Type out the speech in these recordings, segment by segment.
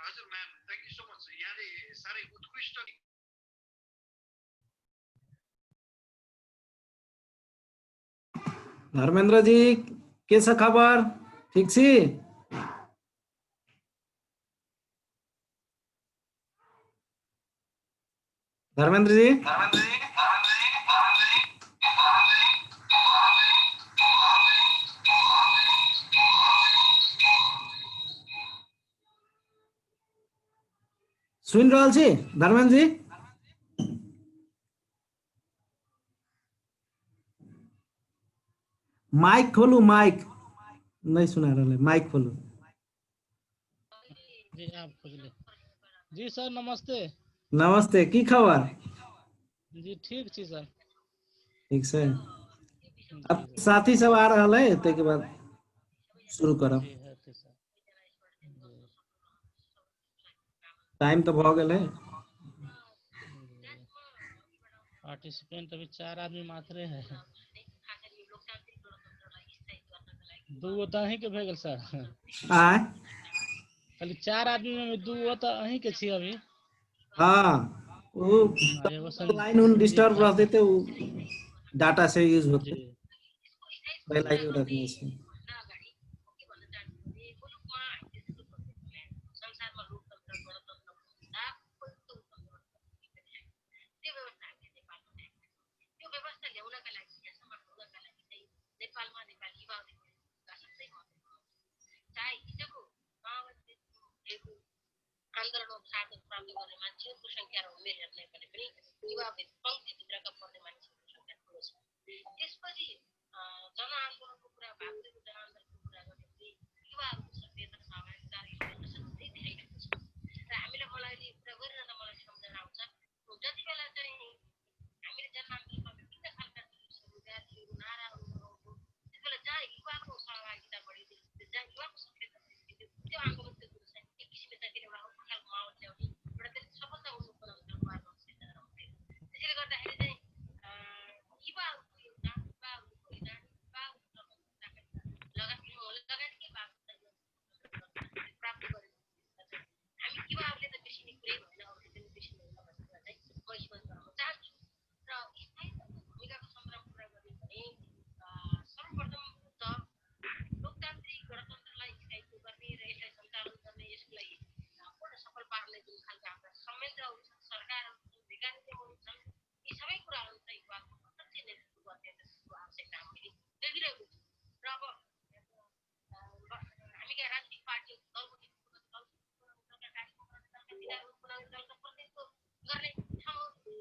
हजुर ma'am, thank you so much. यहाँले साह्रै उत्कृष्ट। धर्मेन्द्र जी के छ खबर? ठीक छी? धर्मेन्द्र जी सुन रहल छी? धर्मेन्द्र जी माइक खोलू, माइक नहीं सुना रहा है, माइक खोलू। जी आप खोज ले। जी सर नमस्ते। नमस्ते, की खबर? जी ठीक छी सर। ठीक से। जी अब सर। साथी सब आ रहा है, ते के बाद शुरू करब। जी है तो सर। जी। टाइम तो भ गेल है। पार्टिसिपेंट अभी 4 आदमी मात्रे है। 2 तो अहीं के भए गेल सर। आय खाली 4 आदमी में 2 तो अहीं के छी अभी। हाँ, वो आ एगो लाइन उन संदीप डिस्टर्ब झा। रहते थे, वो डाटा से यूज होते जी पहला जी ही रखने से। आन्दोलनमा सार्थक प्राप्त गर्ने मान्छेहरूको संख्या र उमेर हेर्ने भने पनि युवा पङ्क्तिभित्रका पढ्ने मान्छेहरूको संख्या ठुलो छ। त्यसपछि जनआन्दोलनको कुरा, भागदौडको जनआन्दोलनको कुरा गर्दाखेरि युवाहरूको सक्रियता, सहभागिता र योगदान असाध्यै धेरै रहेको छ। र हामीलाई मलाई कुरा गरिरहँदा मलाई सम्झना आउँछ, जति बेला चाहिँ हामीले जनआन्दोलनमा विभिन्न खालका जुलुसहरू, र्यालीहरू, नाराहरू लगाउँछौँ, त्यति बेला जहाँ युवाको सहभागिता बढिदियो, जहाँ युवाको सक्रियता बढिदियो, त्यो आन्दोलनको जुलुस चाहिँ एक किसिमले चाहिँ एउटा अर्को खालको माहौल ल्याउने, एउटा त्यसले सफलता हुनुपर्ने खालको आत्मविश्वास आउँथ्यो। त्यसैले गर्दाखेरि चाहिँ युवाहरूको योगदान, युवाहरूको बलिदान, युवाहरूको लगानीकै बाबतलाई प्राप्त गरेको हामी युवाहरूले त बेसी नै कुरै भएन, अरूले पनि बेसी होइन भन्ने कुरा चाहिँ म स्पष्ट गराउन चाहन्छु। र स्थायी भूमिकाको सन्दर्भमा कुरा गर्ने भने सर्वप्रथम त लोकतान्त्रिक गणतन्त्रलाई स्थायित्व गर्ने र यसलाई सञ्चालन गर्ने, यसलाई पूर्ण सफल पार्ने जुन खालका हाम्रा संयन्त्रहरू छन्, सरकारहरू छन्, मेकानिजमहरू छन्, यी सबै कुराहरू चाहिँ युवाको प्रत्यक्ष नेतृत्व गर्ने जस्तो आवश्यकता हामीले देखिरहेको छु। र अब हामीका राजनीतिक पार्टीहरू दलको दलका प्रतिनिधित्व गर्ने ठाउँहरू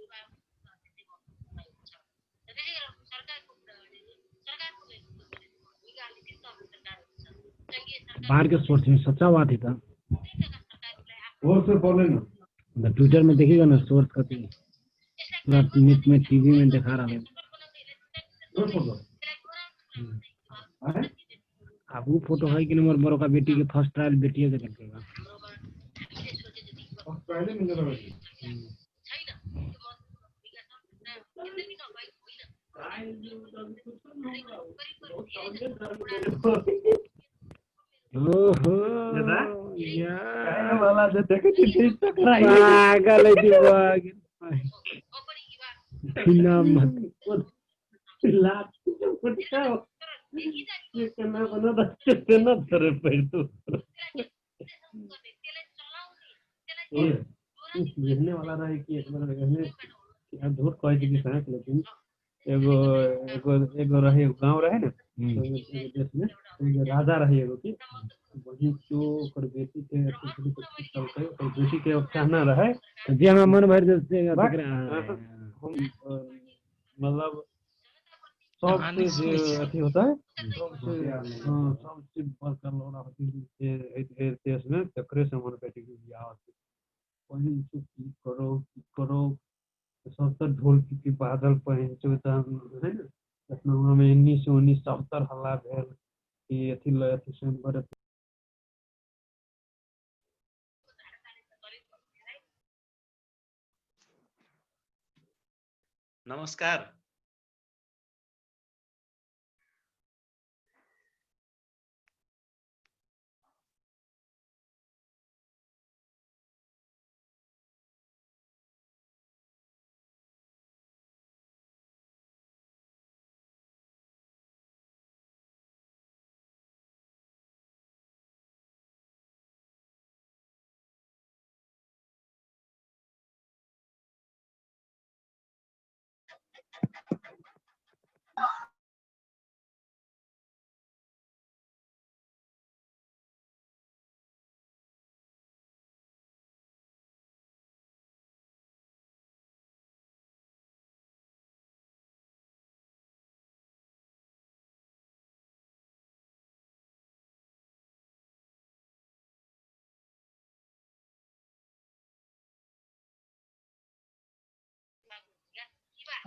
सरकारको कुरा गर्ने, सरकारको नेतृत्व गर्ने भूमिका नेतृत्व सरकारहरू छन्। बाहर के सोर्स में सच्चा बात ही था, ट्विटर में देखिएगा ना सोर्स का पूरा नेट में, टीवी में दिखा रहा है। अब वो फोटो है कि नंबर बड़ो का बेटी के फर्स्ट ट्रायल बेटी के चलकेगा। वाला पागल लिखने वाला रहे कि एक बार झूठ कह दी लेकिन एगो एगो एगो रहे, गांव रहे ना देश में, तो राजा रहे एगो की वही जो ओकर बेटी के चलते ओकर बेटी के कहना रहे जे हमरा मन भर से मतलब सब चीज अथी होता है, सब चीज वर्कर लोड़ा होती है देश में, तकरे से हमारे बेटी के बियाह होती वही की करो सब तो ढोल की बादल पहन है ना, लखनऊ में 1970 हल्ला भेल कि अथी स्वयंवर। नमस्कार।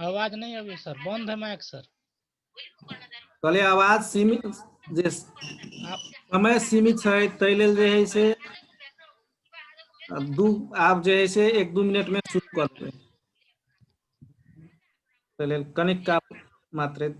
आवाज नहीं अभी सर, बंद है माइक सर। कहले आवाज सीमित जे आप समय सीमित है तै लेल जे है से आप जे है से 1-2 मिनट में शुरू कर देबै, तै लेल कनिक का मात्रै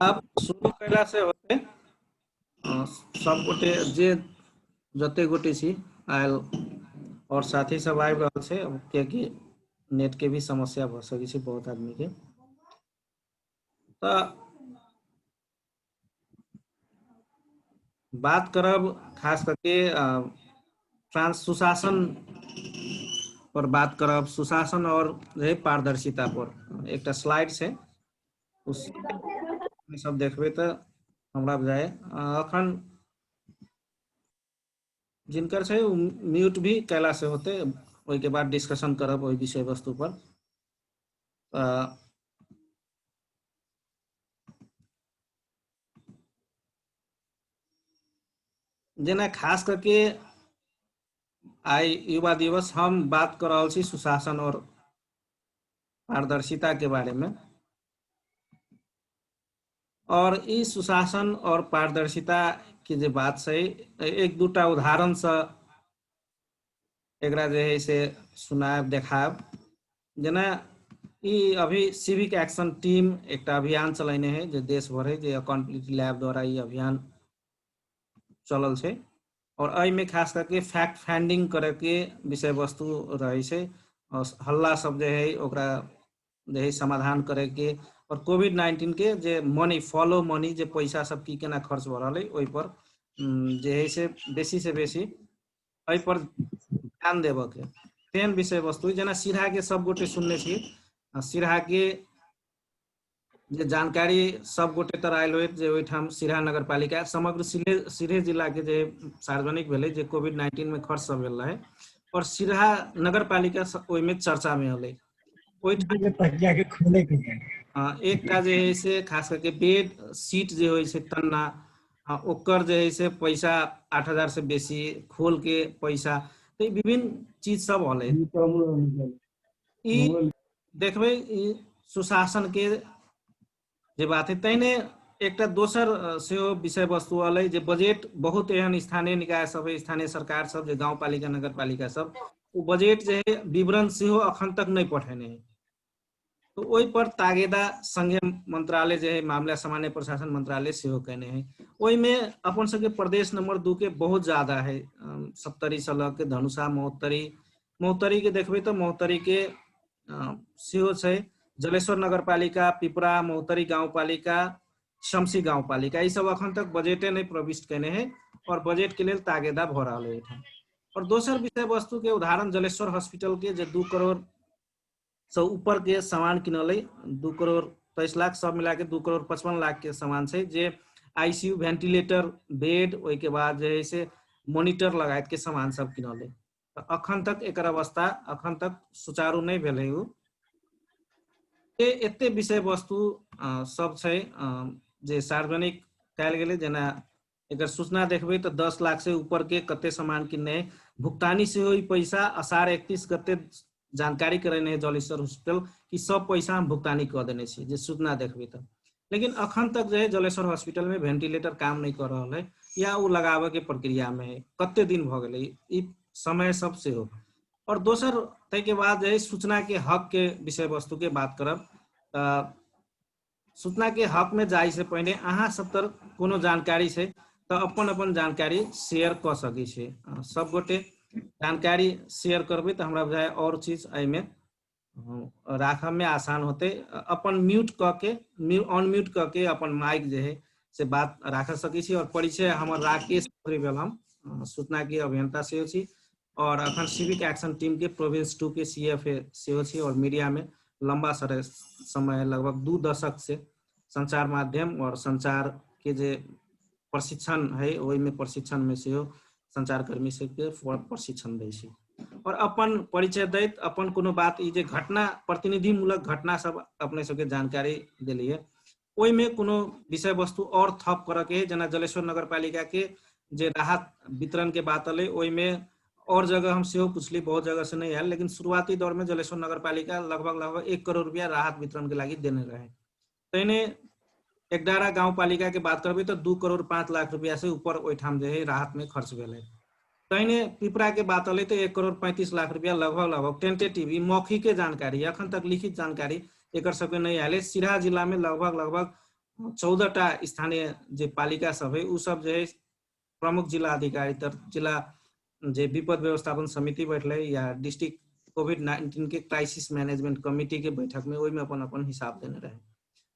आप शुरू कैला से होते सब गोटे जे जते गोटे छी आयल और साथी सब आबि रहल छै, कियाकि नेट के भी समस्या भ सकै छै बहुत आदमी के। तऽ बात करब खास करके सुशासन पर बात करब, सुशासन और पारदर्शिता पर एक स्लाइड छै, उस सब देखबे तो हमरा बुझाय अखन जिनकर छै म्यूट भी कैला से होते, ओहि के बाद डिस्कशन करब ओहि विषय वस्तु पर। जेना खास करके आई युवा दिवस हम बात कर रहल छी सुशासन और पारदर्शिता के बारे में, और इस सुशासन और पारदर्शिता की जे बात छै एक दूटा उदाहरण से एकरा जे है से सुनायब देखायब। जेना ई अभी सिविक एक्शन टीम एक अभियान चलेने है जो देश भर है, जो अकाउंटेबिलिटी लैब द्वारा ये अभियान चलल छै, और एहि में खास करके फैक्ट फाइंडिंग करे के विषय वस्तु रहे छै, और हल्ला सब जे है ओकरा जे है समाधान करे के, और कोविड-19 के जे मनी फॉलो मनी जे पैसा सब की केना खर्च भ रहल है ओहि पर जे है से बेसी एहि पर ध्यान देबऽ के तेहन विषय वस्तु। जेना सिरहा के सब गोटे सुनने छी, सिरहा के जे जानकारी सब गोटे तर आयल होइत जे ओहिठाम सिरहा नगरपालिका समग्र सिरहे जिला के जे सार्वजनिक भेलै जे कोविड-19 में खर्च सब भेल रहे और सिरहा नगरपालिका ओहिमे चर्चा में अलै। ओहिठाम तकिया के खोले के एकटा जे है से खास करके बेड सीट जे होइ छै तन्ना ओकर जे है से पैसा 8,000 से बेसी खोल के पैसा तो विभिन्न चीज सब हलै। ई देखबै ई सुशासन के जे बात है तैने एकटा दोसर सेहो विषय वस्तु अलै जे बजट बहुत एहन स्थानीय निकाय सब स्थानीय सरकार सब जे गाउँपालिका नगरपालिका सब ओ बजट जे है विवरण सेहो अखन तक नहीं पठेने है। तो ओहि पर तागेदा संघीय मंत्रालय जे है मामला सामान्य प्रशासन मंत्रालय सेहो कहने है। ओहि में अपन सबके प्रदेश नंबर 2 के बहुत ज्यादा है 70 से लग के धनुषा महोत्तरी के देखबै तो महोत्तरी के सेहो छै जलेश्वर नगरपालिका पिपरा महोत्तरी गाउँपालिका शमसी गाउँपालिका ये सब अखन तक बजटे नहीं प्रविष्ट कहने है और बजट के लिए तागेदा भ रहा है। और दोसर विषय वस्तु के उदाहरण जलेश्वर हॉस्पिटल के जे 2 करोड़ से ऊपर के सामान किनले 2 करोड़ 23 लाख सब मिला के 2 करोड़ 55 लाख के सामान छै जे आईसीयू वेंटिलेटर बेड ओई के बाद जे है से मॉनिटर लगायत के सामान सब किनले। अखन तक एकर अवस्था अखन तक सुचारू नहीं भेल है। एते विषय वस्तु सब छै जे सार्वजनिक कयल गेलै जेना एकर सूचना देखबै तो 10 लाख से ऊपर के कते सामान किन्ने भुगतानी से हुई पैसा असार 31 कते जानकारी करेने है जलेश्वर हॉस्पिटल कि सब पैसा हम भुगतानी कर देने छी जे सूचना देखबै तो। लेकिन अखन तक जो है जलेश्वर हॉस्पिटल में वेंटिलेटर काम नहीं कर रहा है या वो लगावे के प्रक्रिया में है कते दिन भ गेलै ई समय सब से हो। और दोसर तै के बाद जो है सूचना के हक के विषय वस्तु के बात करब सूचना के हक में जाए से पहले अहाँ सब तर कोनो जानकारी से तो अपन अपन जानकारी शेयर कर सकै छै। सब गोटे जानकारी शेयर करबै तो हमरा बुझाय और चीज एहि में राखब में आसान होते। अपन म्यूट करके अनम्यूट करके अपन माइक जे है से बात राख सकै छी। और परिचय हमर राकेश भेल हम सूचना के अभियंता सेहो छी और अखन सिविक एक्शन टीम के प्रोविंस 2 के सीएफए सेहो छी और मीडिया में लंबा समय लगभग 2 दशक से संचार माध्यम और संचार के जे प्रशिक्षण है वही में प्रशिक्षण में से संचारकर्मी से प्रशिक्षण दै छी। और अपन परिचय दैत अपन कोनो बात ई जे घटना प्रतिनिधिमूलक घटना सब अपने सबके जानकारी दिलिए ओहि में कोनो विषय वस्तु और थप करे के जना जलेश्वर नगरपालिका के जे राहत वितरण के बात अलै ओहि में और जगह हम सेहो पूछली बहुत जगह से नहीं आयल लेकिन शुरुआती दौर में जलेश्वर नगरपालिका लगभग 1 करोड़ रुपया राहत वितरण के लागि देने रहे। तैने 11 गाउँपालिका के बात करबै तो 2 करोड़ 5 लाख रुपया से ऊपर ओहिठाम जे है राहत में खर्च भेल है। तैने पिपरा के बात अलै तो 1 करोड़ 35 लाख रुपया लगभग टेंटेटिव मौखिक जानकारी अखन तक लिखित जानकारी एकर सबके नहीं आयल। सिरहा जिला में लगभग 14टा स्थानीय जे पालिका सब है उ सब जे है प्रमुख जिला अधिकारी तर जिला जे विपद व्यवस्थापन समिति बैठले या डिस्ट्रिक्ट कोविड-19 के क्राइसिस मैनेजमेंट कमिटी के बैठक में ओहि में अपन अपन हिसाब देने रहे।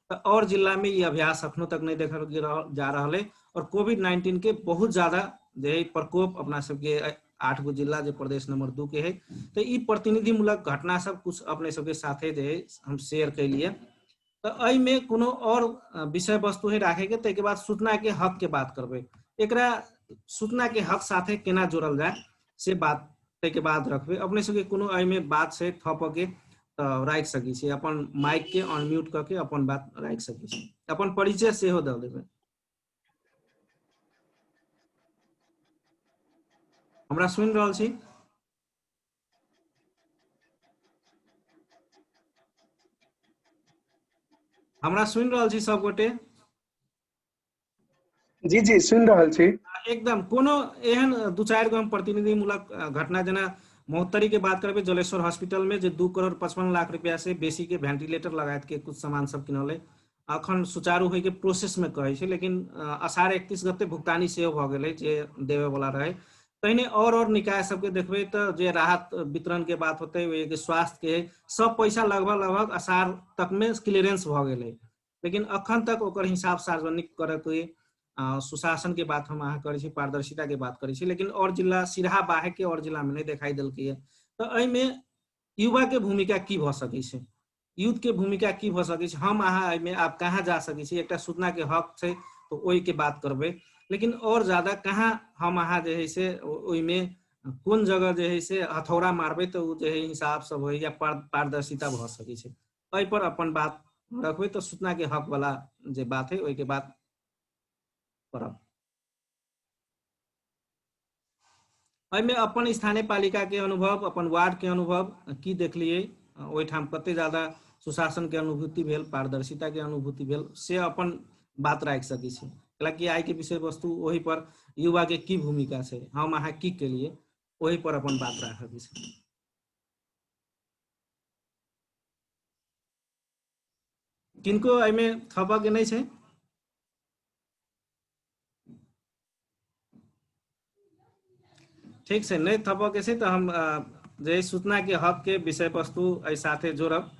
तो और जिला में ये अभ्यास अखनो तक नहीं देखल जा रहा है। और कोविड-19 के बहुत ज्यादा जो है प्रकोप अपना सबके 8 गो जिला जो प्रदेश नंबर 2 के है तो ये प्रतिनिधिमूलक घटना सब कुछ अपने सबके साथे जो है हम शेयर कैलिए। तो एहि में कोनो और विषय वस्तु है राखे के तै के बाद सूचना के हक के बात करबै एकरा सूचना के हक साथे केना जोड़ल जाए से बात तै के बाद रखबै। अपने सबके कोनो एहि में बात से थप के तो राख सकै छी अपन माइक के अनम्यूट करके अपन बात राख सकै छी अपन परिचय सेहो द देबै। हमरा सुनि रहल छी हमरा सुनि रहल छी सब गोटे जी जी सुनि रहल छी एकदम कोनो एहन 2-4 गो हम प्रतिनिधिमूलक घटना जना महोत्तरी के बात करबे जलेश्वर हॉस्पिटल में जे 2 करोड़ 55 लाख रुपया से बेसी के वेंटिलेटर लगायत के कुछ सामान सब किनले अखन सुचारू होय के प्रोसेस में कहै छै लेकिन असार 31 गते भुगतानी सेहो भ गेलै जे देवे वाला रहे। तहिने और निकाय सबके देखबै तो जे राहत वितरण के बात होते हुए के स्वास्थ्य के सब पैसा लगभग असार तक में क्लियरेंस भ गेलै लेकिन अखन तक ओकर हिसाब सार्वजनिक करे के सुशासन के बात हम अहाँ करै छी पारदर्शिता के बात करै छी लेकिन और जिला सिरहा बाहे के और जिला में नहीं दिखाई देलकै। तो एहि में युवा के भूमिका की भ सकै छै युद्ध के भूमिका की भ सकै छै, हम अहाँ एहिमे आप कहाँ जा सकै छी, एकटा सूचना के हक छै तो ओहि के बात करबै, लेकिन और ज्यादा कहाँ हम अहाँ जे है से ओहिमे कोन जगह जे है से हथौड़ा मारबै तो जे है हिसाब सब हो या पारदर्शिता भ सकै छै, एहि पर अपन बात रखबै तो सूचना के हक वाला जे बात है ओहि के बात करब। एहिमे अपन स्थानीय पालिका के अनुभव, अपन वार्ड के अनुभव की देखलिए, ओहिठाम कते ज्यादा सुशासन के अनुभूति भेल, पारदर्शिता के अनुभूति भेल, से अपन बात राखि सकै छी। हालांकि आइ के विषय वस्तु ओहि पर युवा के की भूमिका छै, हम अहाँ की केलिए, ओहि पर अपन बात राखै छी। किनको एहिमे थपऽ के नहीं छै? ठीक छै, नहीं थपऽ के छै तो हम जे सूचना के हक के विषय वस्तु एहि साथे जोड़ब,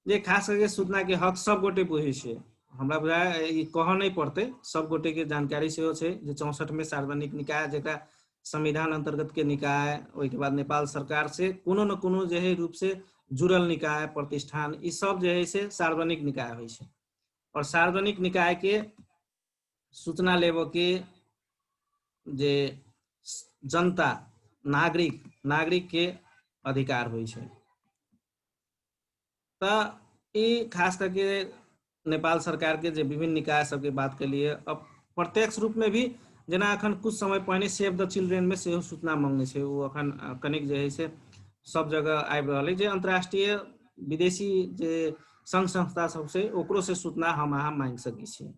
जे खास करके सूचना के हक सब गोटे बुझै छै, हमरा बुझाय ई कहऽ नहीं पड़ते, सब गोटे के जानकारी सेहो छै जे 64 में सार्वजनिक निकाय जेकरा संविधान अंतर्गत के निकाय, ओहि के बाद नेपाल सरकार से कोनो न कोनो जे है रूप से जुड़ल निकाय प्रतिष्ठान, ई सब जे है से सार्वजनिक निकाय होइ छै, और सार्वजनिक निकाय के सूचना लेबो के जे जनता नागरिक के अधिकार होइ छै। तो ई खास करके नेपाल सरकार के जे विभिन्न निकाय सबके बात के लिए अब प्रत्यक्ष रूप में भी, जेना अखन कुछ समय पहिने सेव द चिल्ड्रेन में सेहो सूचना मांगने छै, वो अखन कनिक जे है से सब जगह आबि रहल है, जे अंतर्राष्ट्रीय विदेशी जे संघ संस्था सबसे ओकरो से सूचना हम अहाँ मांग सकै छी।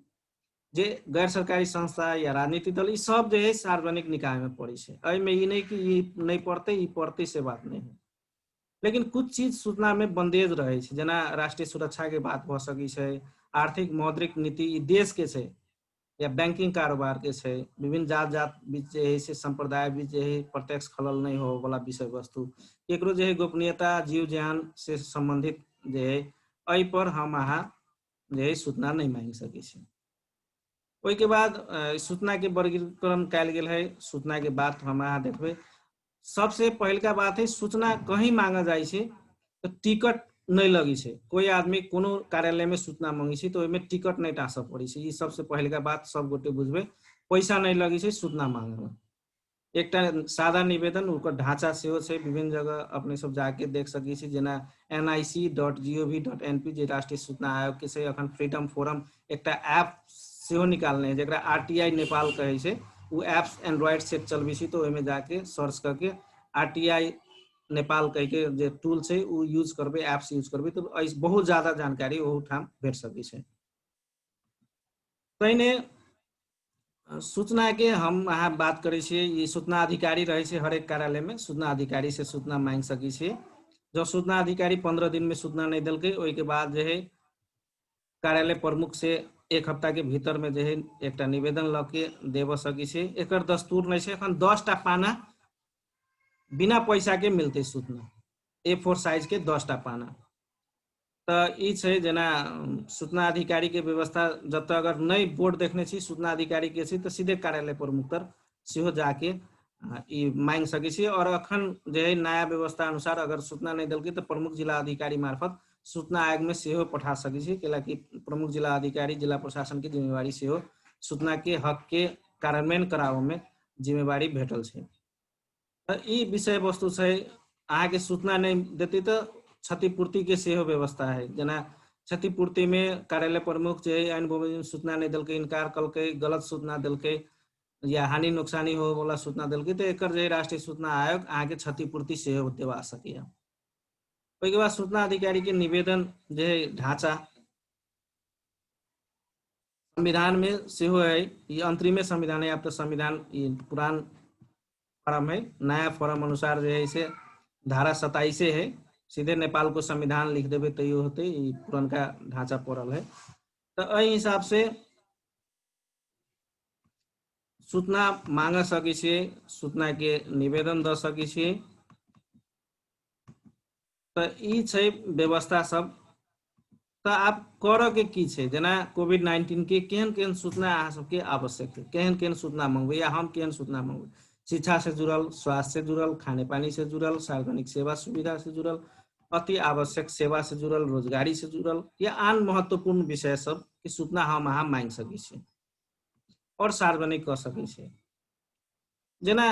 जे गैर सरकारी संस्था या राजनीतिक दल, ई सब जे है सार्वजनिक निकाय में पड़े छै, एहिमे ई नहीं कि ई नहीं पढ़ते, ई पढ़ते से बात नहीं है, लेकिन कुछ चीज सूचना में बंदेज रहे छै, जेना राष्ट्रीय सुरक्षा के बात भ सकै छै, आर्थिक मौद्रिक नीति देश के छै या बैंकिंग कारोबार के छै, विभिन्न जात बीच जे है से संप्रदाय बीच जे है प्रत्यक्ष खलल नहीं हो वाला विषय वस्तु, एकरो जे है गोपनीयता जीव ज्ञान से संबंधित जे है, एहि पर हम अहाँ जे है सूचना नहीं मांग सकै छी। ओहि के बाद सूचना के वर्गीकरण कयल गेल है, सूचना के बात हम अहाँ देखबै, सबसे पहिलका बात है सूचना कहीं मांगा जाए छै तो टिकट नहीं लगी छै, कोई आदमी कोनो कार्यालय में सूचना मांगी छै तो ओहिमे टिकट नहीं टाँसऽ पड़ै छै, ई सबसे पहिलका बात सब गोटे बुझबै, पैसा नहीं लगी छै सूचना मांगे में, एकटा सादा निवेदन ओकर ढांचा सेहो छै, विभिन्न जगह अपने सब जाके देख सकै छी, जेना nic.gov.np जे राष्ट्रीय सूचना आयोग के छै, अखन फ्रीडम फोरम एकटा ऐप सेहो निकालने है जेकरा RTI नेपाल कहै छै, वो ऐप्स एंड्रॉइड से चलबै छी तो ओहिमे जाके सर्च करके RTI नेपाल कह के जे टूल छै वो यूज करबै, एप्स यूज करबै तो बहुत ज्यादा जानकारी ओहू ठाम भेट सकै छै। तहिने सूचना के हम अहाँ बात करै छियै, ई सूचना अधिकारी रहे छै हरेक कार्यालय में, सूचना अधिकारी से सूचना मांग सकै छियै, जब सूचना अधिकारी 15 दिन में सूचना नहीं देलकै, ओहि के बाद जे है कार्यालय प्रमुख से 1 हफ्ता के भीतर में जे है एकटा निवेदन ल के देव सकै छै। एकर दस्तूर नहीं छै, अखन 10टा पाना बिना पैसा के मिलते सूचना, A4 साइज के 10टा पाना, तो ई छै जेना सूचना अधिकारी के व्यवस्था, जब तक अगर नहीं बोर्ड देखने छी सूचना अधिकारी के छी तो सीधे कार्यालय प्रमुख तर सेहो जाके ई मांग सकै छी, और अखन जे है नया व्यवस्था अनुसार अगर सूचना नहीं देलकै तो प्रमुख जिला अधिकारी मार्फत सूचना आयोग में सेहो पठा सकै छी, कैलाकि प्रमुख जिला अधिकारी जिला प्रशासन के जिम्मेवारी सेहो सूचना के हक के कार्यान्वयन कराबऽ में जिम्मेवारी भेटल छै। ई विषय वस्तु छै, अहाँ के सूचना नहीं देते तो क्षतिपूर्ति के सेहो व्यवस्था है, जेना क्षतिपूर्ति में कार्यालय प्रमुख जे है सूचना नहीं देलकै, इनकार कलकै, गलत सूचना देलकै या हानि नुकसानी हो वाला सूचना देलकै तो एकर जे राष्ट्रीय सूचना आयोग अहाँ के क्षतिपूर्ति सेहो देवा सकैया। ओहि के बाद सूचना अधिकारी के निवेदन जे ढांचा संविधान में सेहो है, ये अंतरिम संविधान है, अब तो संविधान पुरान फॉर्म है, नया फॉर्म अनुसार जो है इसे धारा 27 है, सीधे नेपाल को संविधान लिख देवे तैयो होते, पुरनका ढांचा पड़ल है। तो एहि हिसाब से सूचना मांग सकै छियै, सूचना के निवेदन द सकै छियै, तो ई छै व्यवस्था सब। तो आप करऽ के की छै, जेना कोविड-19 के केहन सूचना अहाँ सबके आवश्यक है, केहन सूचना मांगबै या हम केहन सूचना मांगबै, शिक्षा से जुड़ल, स्वास्थ्य से जुड़ल, खाने पानी से जुड़ल, सार्वजनिक सेवा सुविधा से जुड़ल, अति आवश्यक सेवा से जुड़ल, रोजगारी से जुड़ल या आन महत्वपूर्ण विषय सब की सूचना हम अहाँ मांग सकै छी और सार्वजनिक कर सकै छी। जेना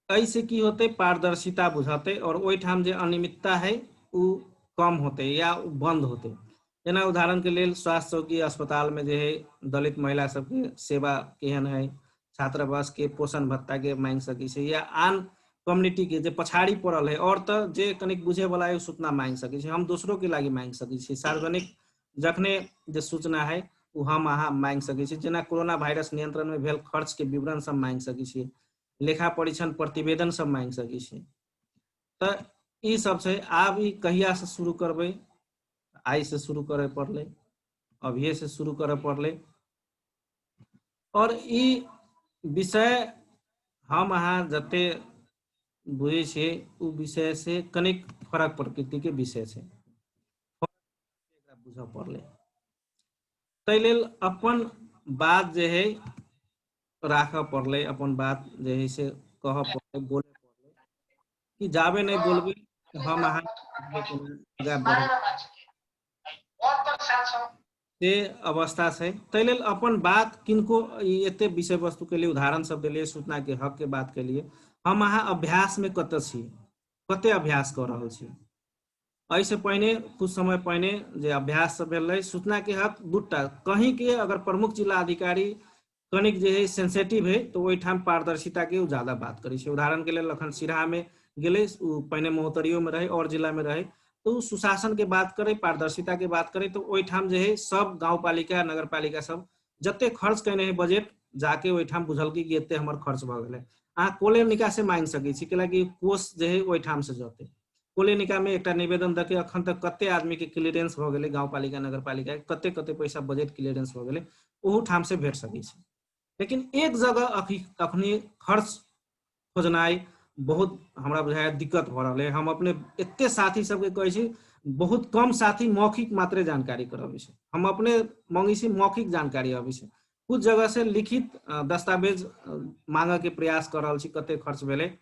ऐसे की होते, पारदर्शिता बुझाते और ओई ठाम जे अनियमितता है उ कम होते या उ बंद होते। जेना उदाहरण के लिए स्वास्थ्य चौकी अस्पताल में जे है दलित महिला सबके सेवा केहन है, छात्रावास के पोषण भत्ता के मांग सकै छै या आन कम्युनिटी के जे पछाड़ी पड़ल है और त जे कनिक बुझे वाला है सूचना मांग सकै छै, हम दूसरों के लागि मांग सकै छी। सार्वजनिक जखने जे सूचना है उ हम अहाँ मांग सकै छी। जेना कोरोना वायरस नियंत्रण में भेल खर्च के विवरण सब मांग सकै छी, लेखा परीक्षण प्रतिवेदन सब मांग सकै छी। त ई सब छै। आब ई कहिया से शुरू करबै? आई से शुरू करे पड़ले, अभिये से शुरू करे पड़ले। और ई विषय हम अहाँ जते बुझे छियै उ विषय से कनिक फरक प्रकृति के विषय छै, बुझ पड़ले। तै लेल अपन बात जे है राख पड़ले, अपन बात जे है से कह पड़ले, बोले पड़ले कि जाबे नहीं बोलबे हम अहाँ से अवस्था छै। तै लेल अपन बात किनको एते विषय वस्तु के लिए उदाहरण सब के लिए, सूचना के हक के बात के लिए हम अहाँ अभ्यास में कत छी, कते अभ्यास कर रहल छी। ऐसे पहले कुछ समय पहले जे अभ्यास सब भेल, सूचना के हक दूटा, कहीं के अगर प्रमुख जिला अधिकारी कनिक जे है सेंसिटिव है तो ओई ठाम पारदर्शिता के ज्यादा बात करी छै। उदाहरण के लिए लखन सिराहा में गेले, पहले महोत्तरियो में रहे और जिला में रहे, तो सुशासन के बात करे, पारदर्शिता के बात करे तो ओई ठाम जे है सब गाँव पालिका नगर पालिका सब जते खर्च कने है बजट जाके ओई ठाम बुझल कि एते हमर खर्च भ गेलै। अहाँ कोले निका से मांग सकै छी, कैलाकि कोष जे है ओई ठाम से जते कोले निका में एक निवेदन दके अखन तक कते आदमी के क्लियरेंस भ गेलै, गाँव पालिका नगर पालिका कते कते पैसा बजट क्लियरेंस भ गेलै, ओहू ठाम से भेट सकै छै। लेकिन एक जगह अखनी खर्च खोजनाइ बहुत हमरा बुझाय दिक्कत भ रहल है। हम अपने एते साथी सबके कहै छी, बहुत कम साथी मौखिक मात्रे जानकारी करबै छै। हम अपने मांगे छी मौखिक जानकारी अबै छै, कुछ जगह से लिखित दस्तावेज मांगे के प्रयास कर रहल छी कते खर्च भेलै।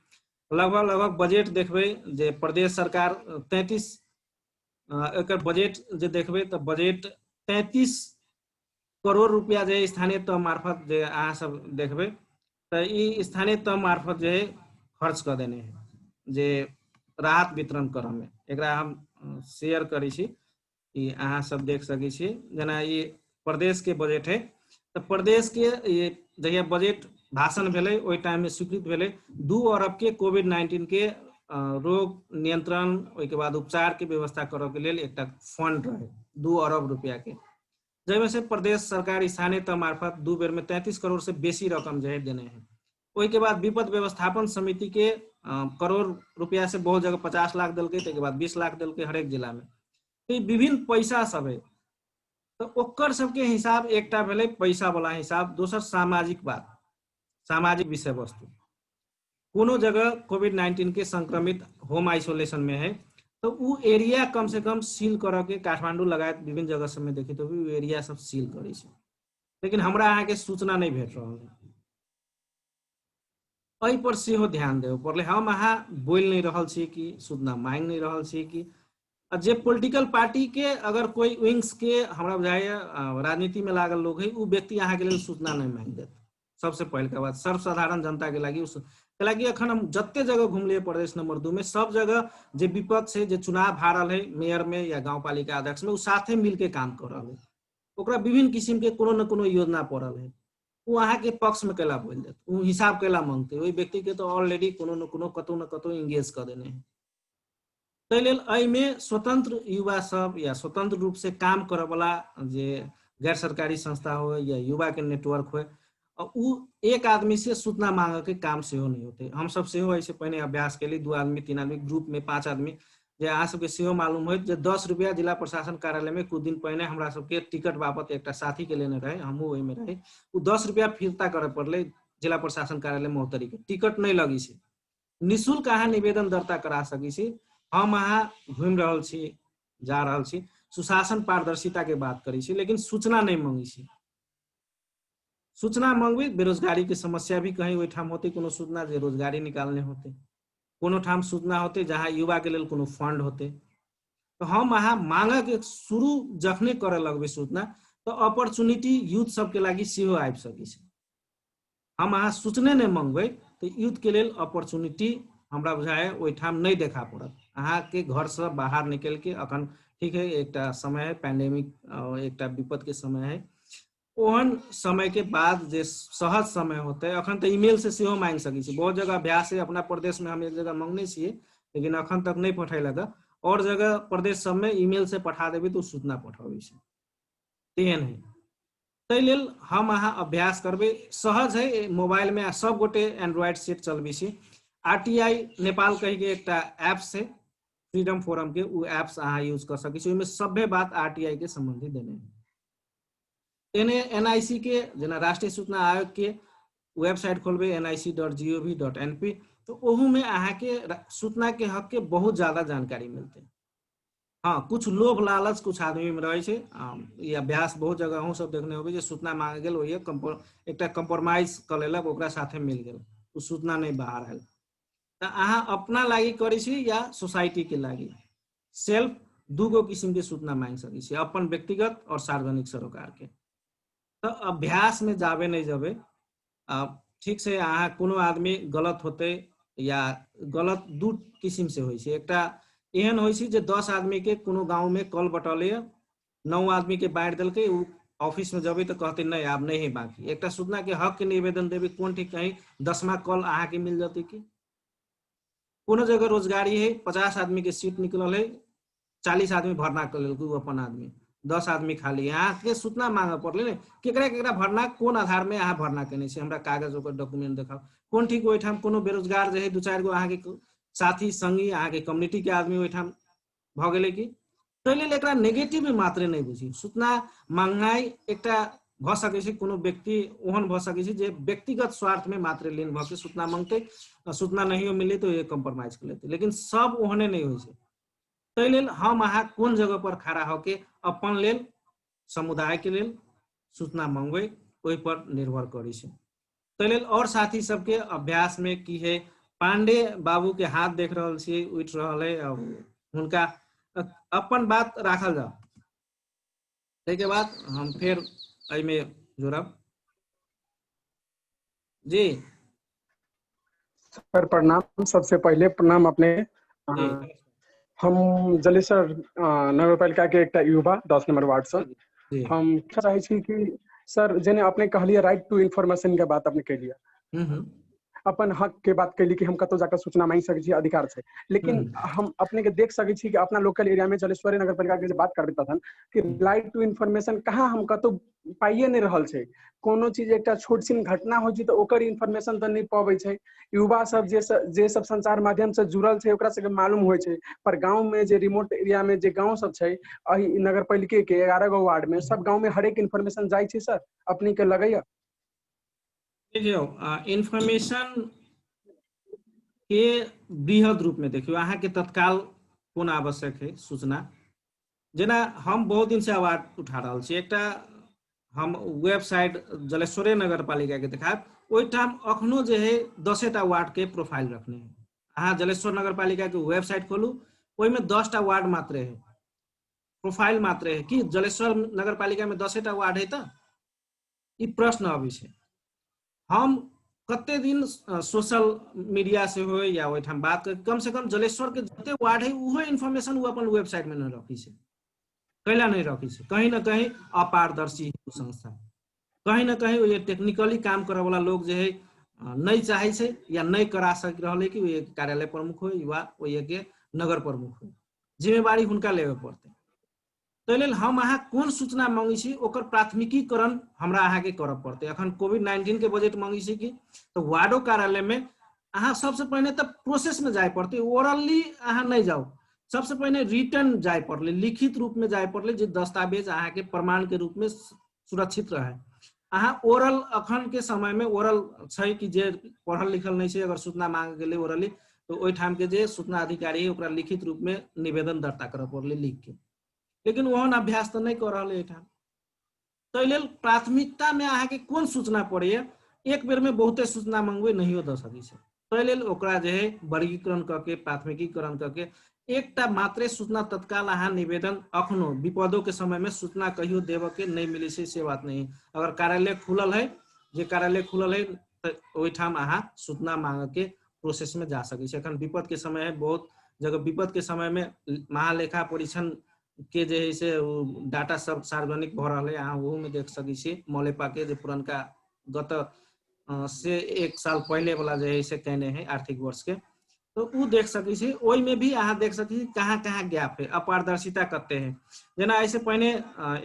लगभग लगभग बजट देखबै जे प्रदेश सरकार 33 एकर बजट जे देखबै तो बजट 33 करोड़ रुपया जे स्थानीय तह मार्फत जे अहाँ सब देखबै तो ई स्थानीय तह मार्फत जे खर्च कर देने है, जे राहत वितरण करऽ में। एकरा हम शेयर करै छी कि अहाँ सब देख सकै छी। जेना ई प्रदेश के बजट है, तो प्रदेश के ये जहिया बजट भाषण भेलै ओई टाइम में स्वीकृत भेलै 2 अरब के कोविड-19 के रोग नियंत्रण ओई के बाद उपचार के व्यवस्था करऽ के लेल एकटा फंड रहे 2 अरब रुपया के, जैमे से प्रदेश सरकार स्थानीय तह मार्फत 2 बेर में 33 करोड़ से बेसी रकम जो है देने हैं। ओई के बाद विपद व्यवस्थापन समिति के करोड़ रुपया से बहुत जगह 50 लाख दिलकै, तै के बाद 20 लाख दिलकै हरेक जिला में। तो विभिन्न पैसा सब है, तो ओकर सबके हिसाब एकटा भेलै पैसा वाला हिसाब, दोसर सामाजिक बात, सामाजिक विषय वस्तु। कोनो जगह कोविड-19 के संक्रमित होम आइसोलेशन में है तो उ एरिया कम से कम सील करऽ के, काठमांडू लगायत विभिन्न जगह सब में देखी तो भी एरिया सब सील करे छै, लेकिन हमरा अहाँ के सूचना नहीं भेट रहल है। एहि पर सेहो ध्यान देबे पड़ले। हम अहाँ बोल नहीं रहल छी कि सूचना मांग नहीं रहल छी कि जे पॉलिटिकल पार्टी के अगर कोई विंग्स के हमरा बुझाय राजनीति में लागल लोग है, उ व्यक्ति अहाँ के लिए सूचना नहीं मांग देत। सबसे पहले के बात सर्वसाधारण जनता के लगी, हालांकि अखन हम जते जगह घूमलिए प्रदेश नंबर 2 में, सब जगह जे विपक्ष है, जे चुनाव हारल है मेयर में या गाँव पालिका अध्यक्ष में, उ साथे मिलके काम कर रहा है। ओकरा विभिन्न किस्म के कोनो न कोनो योजना पड़ल है, वो अहाँ के पक्ष में कैला बोल देत, वो हिसाब कैला मांगते, वही व्यक्ति के तो ऑलरेडी कोनो न कोनो कतौ न कतौ इंगेज कर देने हैं। तै लेल एहि में स्वतंत्र युवा सब या स्वतंत्र रूप से काम करे वाला जे गैर सरकारी संस्था हो या युवा के नेटवर्क हो, उ एक आदमी से सूचना मांगे के काम सेहो नहीं होते। हम सब सेहो ऐसे पहले अभ्यास के लिए 2 आदमी 3 आदमी ग्रुप में 5 आदमी जे अहाँ सबके सेहो मालूम हो जे 10 रुपया जिला प्रशासन कार्यालय में कुछ दिन पहले हमरा सबके टिकट बाबत एकटा साथी के लेने रहे, हमहू ओहि में रहे, उ 10 रुपया फिरता करे पड़ले जिला प्रशासन कार्यालय महोत्तरी के, टिकट नहीं लगी छै, निःशुल्क अहाँ निवेदन दर्ता करा सकै छी। हम अहाँ घूम रहल छी, जा रहल छी, सुशासन पारदर्शिता के बात करी छी, लेकिन सूचना नहीं मांगी छी। सूचना मांगबे बेरोजगारी की समस्या भी कहीं वही ठाम होते, कोनो सूचना जे रोजगारी निकालने होते, कोनो ठाम सूचना होते जहाँ युवा के लेल कोनो फंड होते, तो हम अहाँ मांगे के शुरू जखने करे लगबे सूचना तो अपॉर्चुनिटी यूथ सबके लागि सेहो आबि सकै छै। हम अहाँ सूचने नहीं मंगबै तो यूथ के लेल अपॉर्चुनिटी हमरा बुझाय ओहि ठाम नहीं देखा पड़त। अहाँ के घर से बाहर निकल के अखन ठीक है एक समय है पैंडेमिक, एक विपद के समय है, ओहन समय के बाद जे सहज समय होते अखन तो ईमेल से सेहो मांग सकै छी। बहुत जगह अभ्यास है, अपना प्रदेश में हम एक जगह मांगने छियै लेकिन अखन तक नहीं पठेलक, और जगह प्रदेश सब में ईमेल से पठा देबै तो सूचना पठाबै छै, तेहन है। ताहि लेल हम अहाँ अभ्यास करबै, सहज है, मोबाइल में सब गोटे एंड्रॉइड सेट चलबै छी। RTI नेपाल कहि के एकटा एप्स है फ्रीडम फोरम के, वो एप्स अहाँ यूज कर सकै छी, ओहिमे सभे बात RTI के संबंधी देने है। एने NIC के जेना राष्ट्रीय सूचना आयोग के वेबसाइट खोलबे nic.gov.np तो ओहू में अहाँ के सूचना के हक के बहुत ज्यादा जानकारी मिलते। हाँ, कुछ लोभ लालच कुछ आदमी में रहे छे, ये अभ्यास बहुत जगह अहूँ सब देखने होबे जे सूचना मांग गेल ओहिए एकटा कंप्रोमाइज कर लेलक, ओकरा साथे मिल गेल, उ सूचना नहीं बाहर आयल। तो अहाँ अपना लागी करै छी या सोसाइटी के लागी, सेल्फ दूगो किस्म के सूचना मांग सकै छी, अपन व्यक्तिगत और सार्वजनिक सरोकार के। तो अभ्यास में जाबे नहीं जाबे ठीक से अहाँ कोनो आदमी गलत होते या गलत दू किस्म से होई छै। एकटा एहन होई छै जे 10 आदमी के कोनो गांव में कॉल बटले 9 आदमी के बांट देलकै, उ ऑफिस में जबे तो कहते नहीं आब नहीं है बाकी। एकटा सूचना के हक के निवेदन देवे कोन ठीक कहीं 10वां कॉल अहाँ के मिल जाते कि कोनो जगह रोजगारी है 50 आदमी के सीट निकलल है, 40 आदमी भरना कर लेलकै, अपन आदमी 10 आदमी खाली, यहाँ के सूचना मांगे पड़ले ने केकरा केकरा भरना, कोन आधार में अहाँ भरना केने छी, हमरा कागज ओकर डॉक्यूमेंट देखाओ। कोन ठीक ओहि ठाम कोनो बेरोजगार जे है 2-4 गो अहाँ के साथी संगी अहाँ के कम्युनिटी के आदमी ओहि ठाम भ गेलै कि, ताहि लेल एकरा नेगेटिव में मात्रे नहीं बुझी। सूचना मांगनाइ एकटा भ सकै छै, कोनो व्यक्ति ओहन भ सकै छै जे व्यक्तिगत स्वार्थ में मात्रे लीन भ के सूचना मांगते, सूचना नहीं मिले तो ये कंप्रोमाइज कर लेते, लेकिन सब ओहने नहीं होइ छै। ताहि लेल हम अहाँ कोन जगह पर खड़ा होके अपन लेल समुदाय के लेल सूचना मंगबै ओहि पर निर्भर करै छै। ताहि लेल और साथी सबके अभ्यास में की है, पांडे बाबू के हाथ देख रहल छी उठ रहल है, हुनका अपन बात राखल जाओ, ताहि बाद हम फिर एहिमे जुड़ब। जी सर प्रणाम, सबसे पहले प्रणाम अपने। हम जलेश्वर नगर पालिका के एक युवा 10 नंबर वार्ड से हम चाहे छी कि सर जेने अपने कहलिए राइट टू इन्फॉर्मेशन के बात अपने कहलिए, अपन हक के बात कैली कि हम कतो जाकर सूचना मांग सकै छी अधिकार से, लेकिन हम अपने के देख सकै छी कि अपना लोकल एरिया में जलेश्वरी नगर पालिका के बात करबे तखन कि राइट टू इन्फॉर्मेशन कहाँ हम कतो पाइए नहीं रहल छै। कोनो चीज एकटा छोट छिन घटना हो छै तो ओकर इन्फॉर्मेशन तो नहीं पाबै छै। युवा सब जे सब संचार माध्यम से जुड़ल छै ओकरा सबके मालूम होइ छै, पर गांव में जे रिमोट एरिया में जे गांव सब छै अही नगर पालिका के 11 गो वार्ड में सब गांव में हरेक इन्फॉर्मेशन जाय छै सर, अपने के लगैया? देखियो इन्फॉर्मेशन के बृहद रूप में देखियो अहाँ के तत्काल कोन आवश्यक है सूचना, जेना हम बहुत दिन से आवाज उठा रहा छी, एकटा हम वेबसाइट जलेश्वरे नगर पालिका के देखाब, ओहि ठाम अखनो जे है 10टा वार्ड के प्रोफाइल रखने है। अहाँ जलेश्वर नगर पालिका के वेबसाइट खोलू, ओहि में 10टा वार्ड मात्र है, प्रोफाइल मात्र है कि जलेश्वर नगर पालिका में 10टा वार्ड है। तो ई प्रश्न अभी छै, हम कते दिन सोशल मीडिया से हो या ओहि ठाम बात कर, कम से कम जलेश्वर के जते वार्ड है उहो इन्फॉर्मेशन वो अपन वेबसाइट में नहीं रखी छै। कैला नहीं रखी छै? कहीं ना कहीं अपारदर्शी संस्था, कहीं ना कहीं ये टेक्निकली काम करे वाला लोग जो है नहीं चाहे छै या नहीं करा सक रहा कि वो कार्यालय प्रमुख हो या वो के नगर प्रमुख हो, जिम्मेवारी हुनका लेवे पड़ते। तो लेल हम अहाँ कोन सूचना मांगी छी ओकर प्राथमिकीकरण हमरा अहाँ के करब पड़ते। अखन कोविड-19 के बजट मांगी छी कि तो वार्डो कार्यालय में अहाँ सबसे पहले तो प्रोसेस में जाए पड़ते, ओरली अहाँ नहीं जाओ, सबसे पहले रिटर्न जाए पड़ले, लिखित रूप में जाए पड़ले, जो दस्तावेज अहाँ के प्रमाण के रूप में सुरक्षित रहे। अहाँ ओरल अखन के समय में ओरल छै कि जे पढ़ल लिखल नहीं छै अगर सूचना मांग गेले ओरली तो ओहि ठाम के जे सूचना अधिकारी है ओकरा लिखित रूप में निवेदन दर्ता करे पड़ले लिख के, लेकिन ओहन अभ्यास तो नहीं कर रहा है। तो लेल प्राथमिकता में अहाँ के कौन सूचना पड़े, एक बेर में बहुते सूचना मंगवे नहीं हो द सकै छै। ताहि लेल ओकरा जे है वर्गीकरण करके प्राथमिकीकरण करके एकटा मात्रे सूचना तत्काल अहाँ निवेदन अखनो विपदों के समय में सूचना कहियो देव के नहीं मिले से बात नहीं। अगर कार्यालय खुलल है, जे कार्यालय खुलल है ओहिठाम अहाँ सूचना मांग के प्रोसेस में जा सकै छै। एखन विपद के समय है, बहुत जगह विपद के समय में महालेखा परीक्षण के जे है से डाटा सब सार्वजनिक भ रहा है, अहाँ ओहू में देख सकै छी। मौलेपा के जे पुरनका गत से 1 साल पहले वाला जो है से कहने हैं आर्थिक वर्ष के, तो वो देख सकै छी। ओहि में भी अहाँ देख सकै छी कहाँ कहाँ गैप है, अपारदर्शिता कते है। जेना ऐसे पहले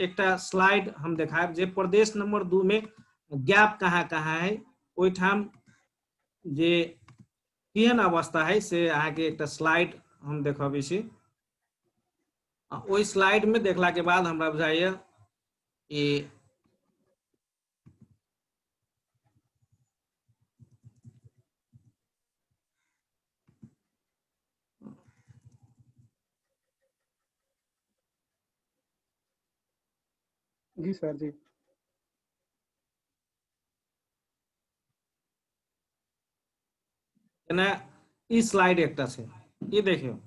एकटा स्लाइड हम देखाएब जे प्रदेश नंबर 2 में गैप कहाँ कहाँ है, ओहिठाम जे केहन अवस्था है से अहाँ के एकटा स्लाइड हम देखबै छी। ओहि स्लाइड में देखला के बाद हमरा बुझाइए ई जी सर जी। ई स्लाइड एकटा छै, ये देखियो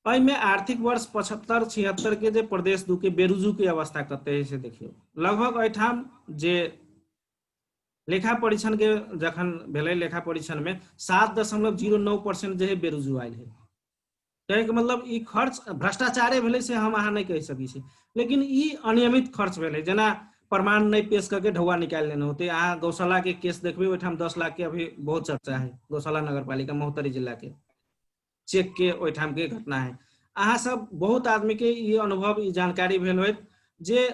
में आर्थिक वर्ष 75-76 के जे प्रदेश 2 के बेरुजू के अवस्था कते है से देखियो। लगभग एठाम जे लेखा परीक्षण के जखन भेलै, लेखा परीक्षण में 7.09% जे है बेरुजू आयल है। कहे के मतलब ई खर्च भ्रष्टाचारे भेलै से हम अहाँ नहीं कह सकै छी, लेकिन ई अनियमित खर्च भेलै। जेना प्रमाण नहीं पेश करके ढौआ निकाल लेने होते। अहाँ गौशाला के केस देखबे, ओहिठाम 10 लाख के अभी बहुत चर्चा है। गौशाला नगर पालिका महोत्तरी जिला के चेक के ओहिठाम के घटना है। अहाँ सब बहुत आदमी के ये अनुभव, ये जानकारी भेल होत जे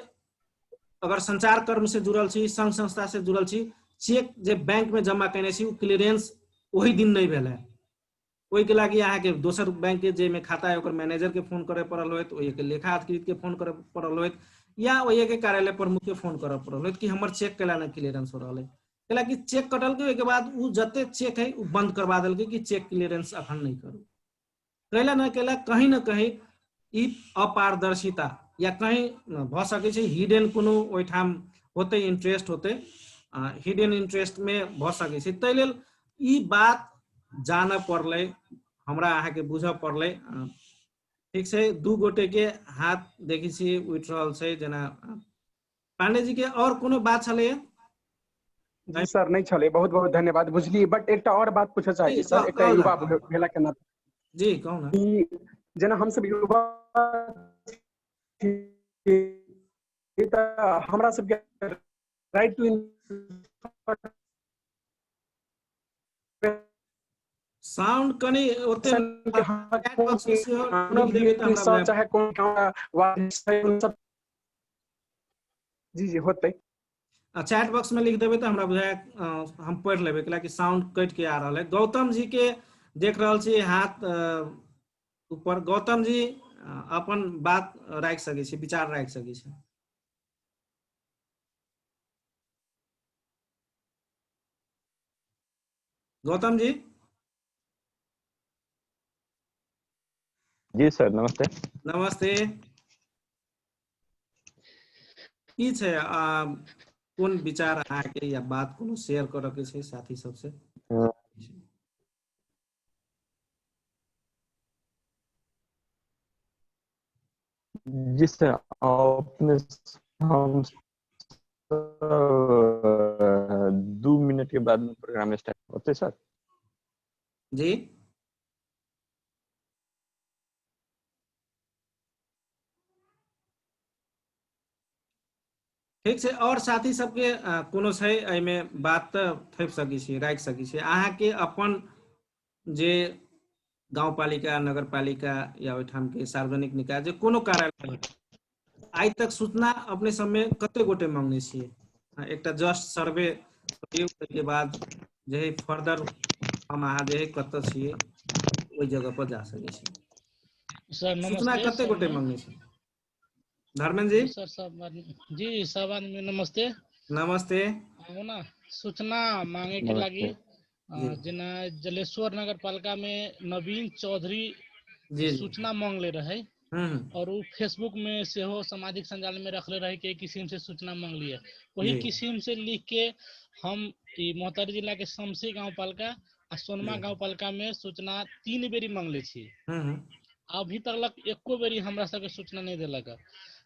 अगर संचार कर्म से जुड़ल छी, संघ संस्था से जुड़ल छी, चेक जे बैंक में जमा केने छी क्लियरेंस वही दिन नहीं भेल है। ओहि के लागी अहाँ के दोसर बैंक के जे में खाता है ओकर मैनेजर के फोन करे पड़ल होत, ओहि के लेखा अधिकृत के फोन करे पड़ल होत, या ओहि के कार्यालय प्रमुख के फोन करे पड़ल होत कि हमर चेक केला नहीं क्लियरेंस हो रहा है। कैला कि चेक कटल के बाद उ जते चेक है उ बंद करवा देलकै कि चेक क्लियरेंस अखन नहीं करू। कैला न कैला कहीं न कहीं ई अपारदर्शिता या कहीं भ सकै छै हिडन कोनो ओहिठाम होते, इंटरेस्ट होते, हिडन इंटरेस्ट में भ सकै छै। ताहि लेल ई बात जान पड़लै, हमरा अहाँ के बुझ पड़लै। ठीक छै, दू गोटे के हाथ देखी छी उठ रहल छै। जेना पांडे जी के और कोनो बात छलै? जी सर नहीं छले, बहुत बहुत धन्यवाद, बुझलिए। बट एक और बात पूछे चाहिए सर, एक युवा भेला के नाते जी कहू ना। जेना हम सब युवा हमरा सबके राइट टू साउंड कनी ओते चाहे कौन जी जी होते चैट बॉक्स में लिख देवे तो हमरा बुझाय हम पढ़ लेबे, कि साउंड कट के आ रहा है। गौतम जी के देख रहल छी हाथ ऊपर। गौतम जी अपन बात राख सके छी, विचार राख सके छी। गौतम जी। जी सर नमस्ते। नमस्ते। की छै कोन विचार अहाँ के या बात कोनो शेयर करऽ के छै साथी सबसे? जी सर, अपने हम 2 मिनट के बाद में प्रोग्राम स्टार्ट होते सर। जी ठीक छै। और साथी सबके कोनो छै एहिमे बात तऽ थपि सकै छी, राखि सकै छी। अहाँके अपन जे गाँव पालिका, नगर पालिका या ओहिठाम के सार्वजनिक निकाय जे कोनो कार्यालय आइ तक सूचना अपने सबमे कते गोटे मांगने छियै? एकटा जस्ट सर्वे के बाद जे है फर्दर हम अहाँ जे है कतऽ छियै ओहि जगह पर जा सकै छी। सर सूचना नमस्ते। कते गोटे मांगने छी? धर्मेंद्र जी। सर सब आदमी जी, सब आदमी नमस्ते। नमस्ते। ना सूचना मांगे के लागी जेना जलेश्वर नगर पालिका में नवीन चौधरी सूचना मांगले रहे, और वो फेसबुक में से हो सामाजिक संजाल में रखले रहे कि किस्म से सूचना मांग लिया। वही किस्म से लिख के हम मोहतरी जिला के शमसी गांव पालिका आ सोनमा गांव पालिका में सूचना 3 बेरी मांगले छी। अभी तक एको बेरी हमरा सबके सूचना नहीं दिलक।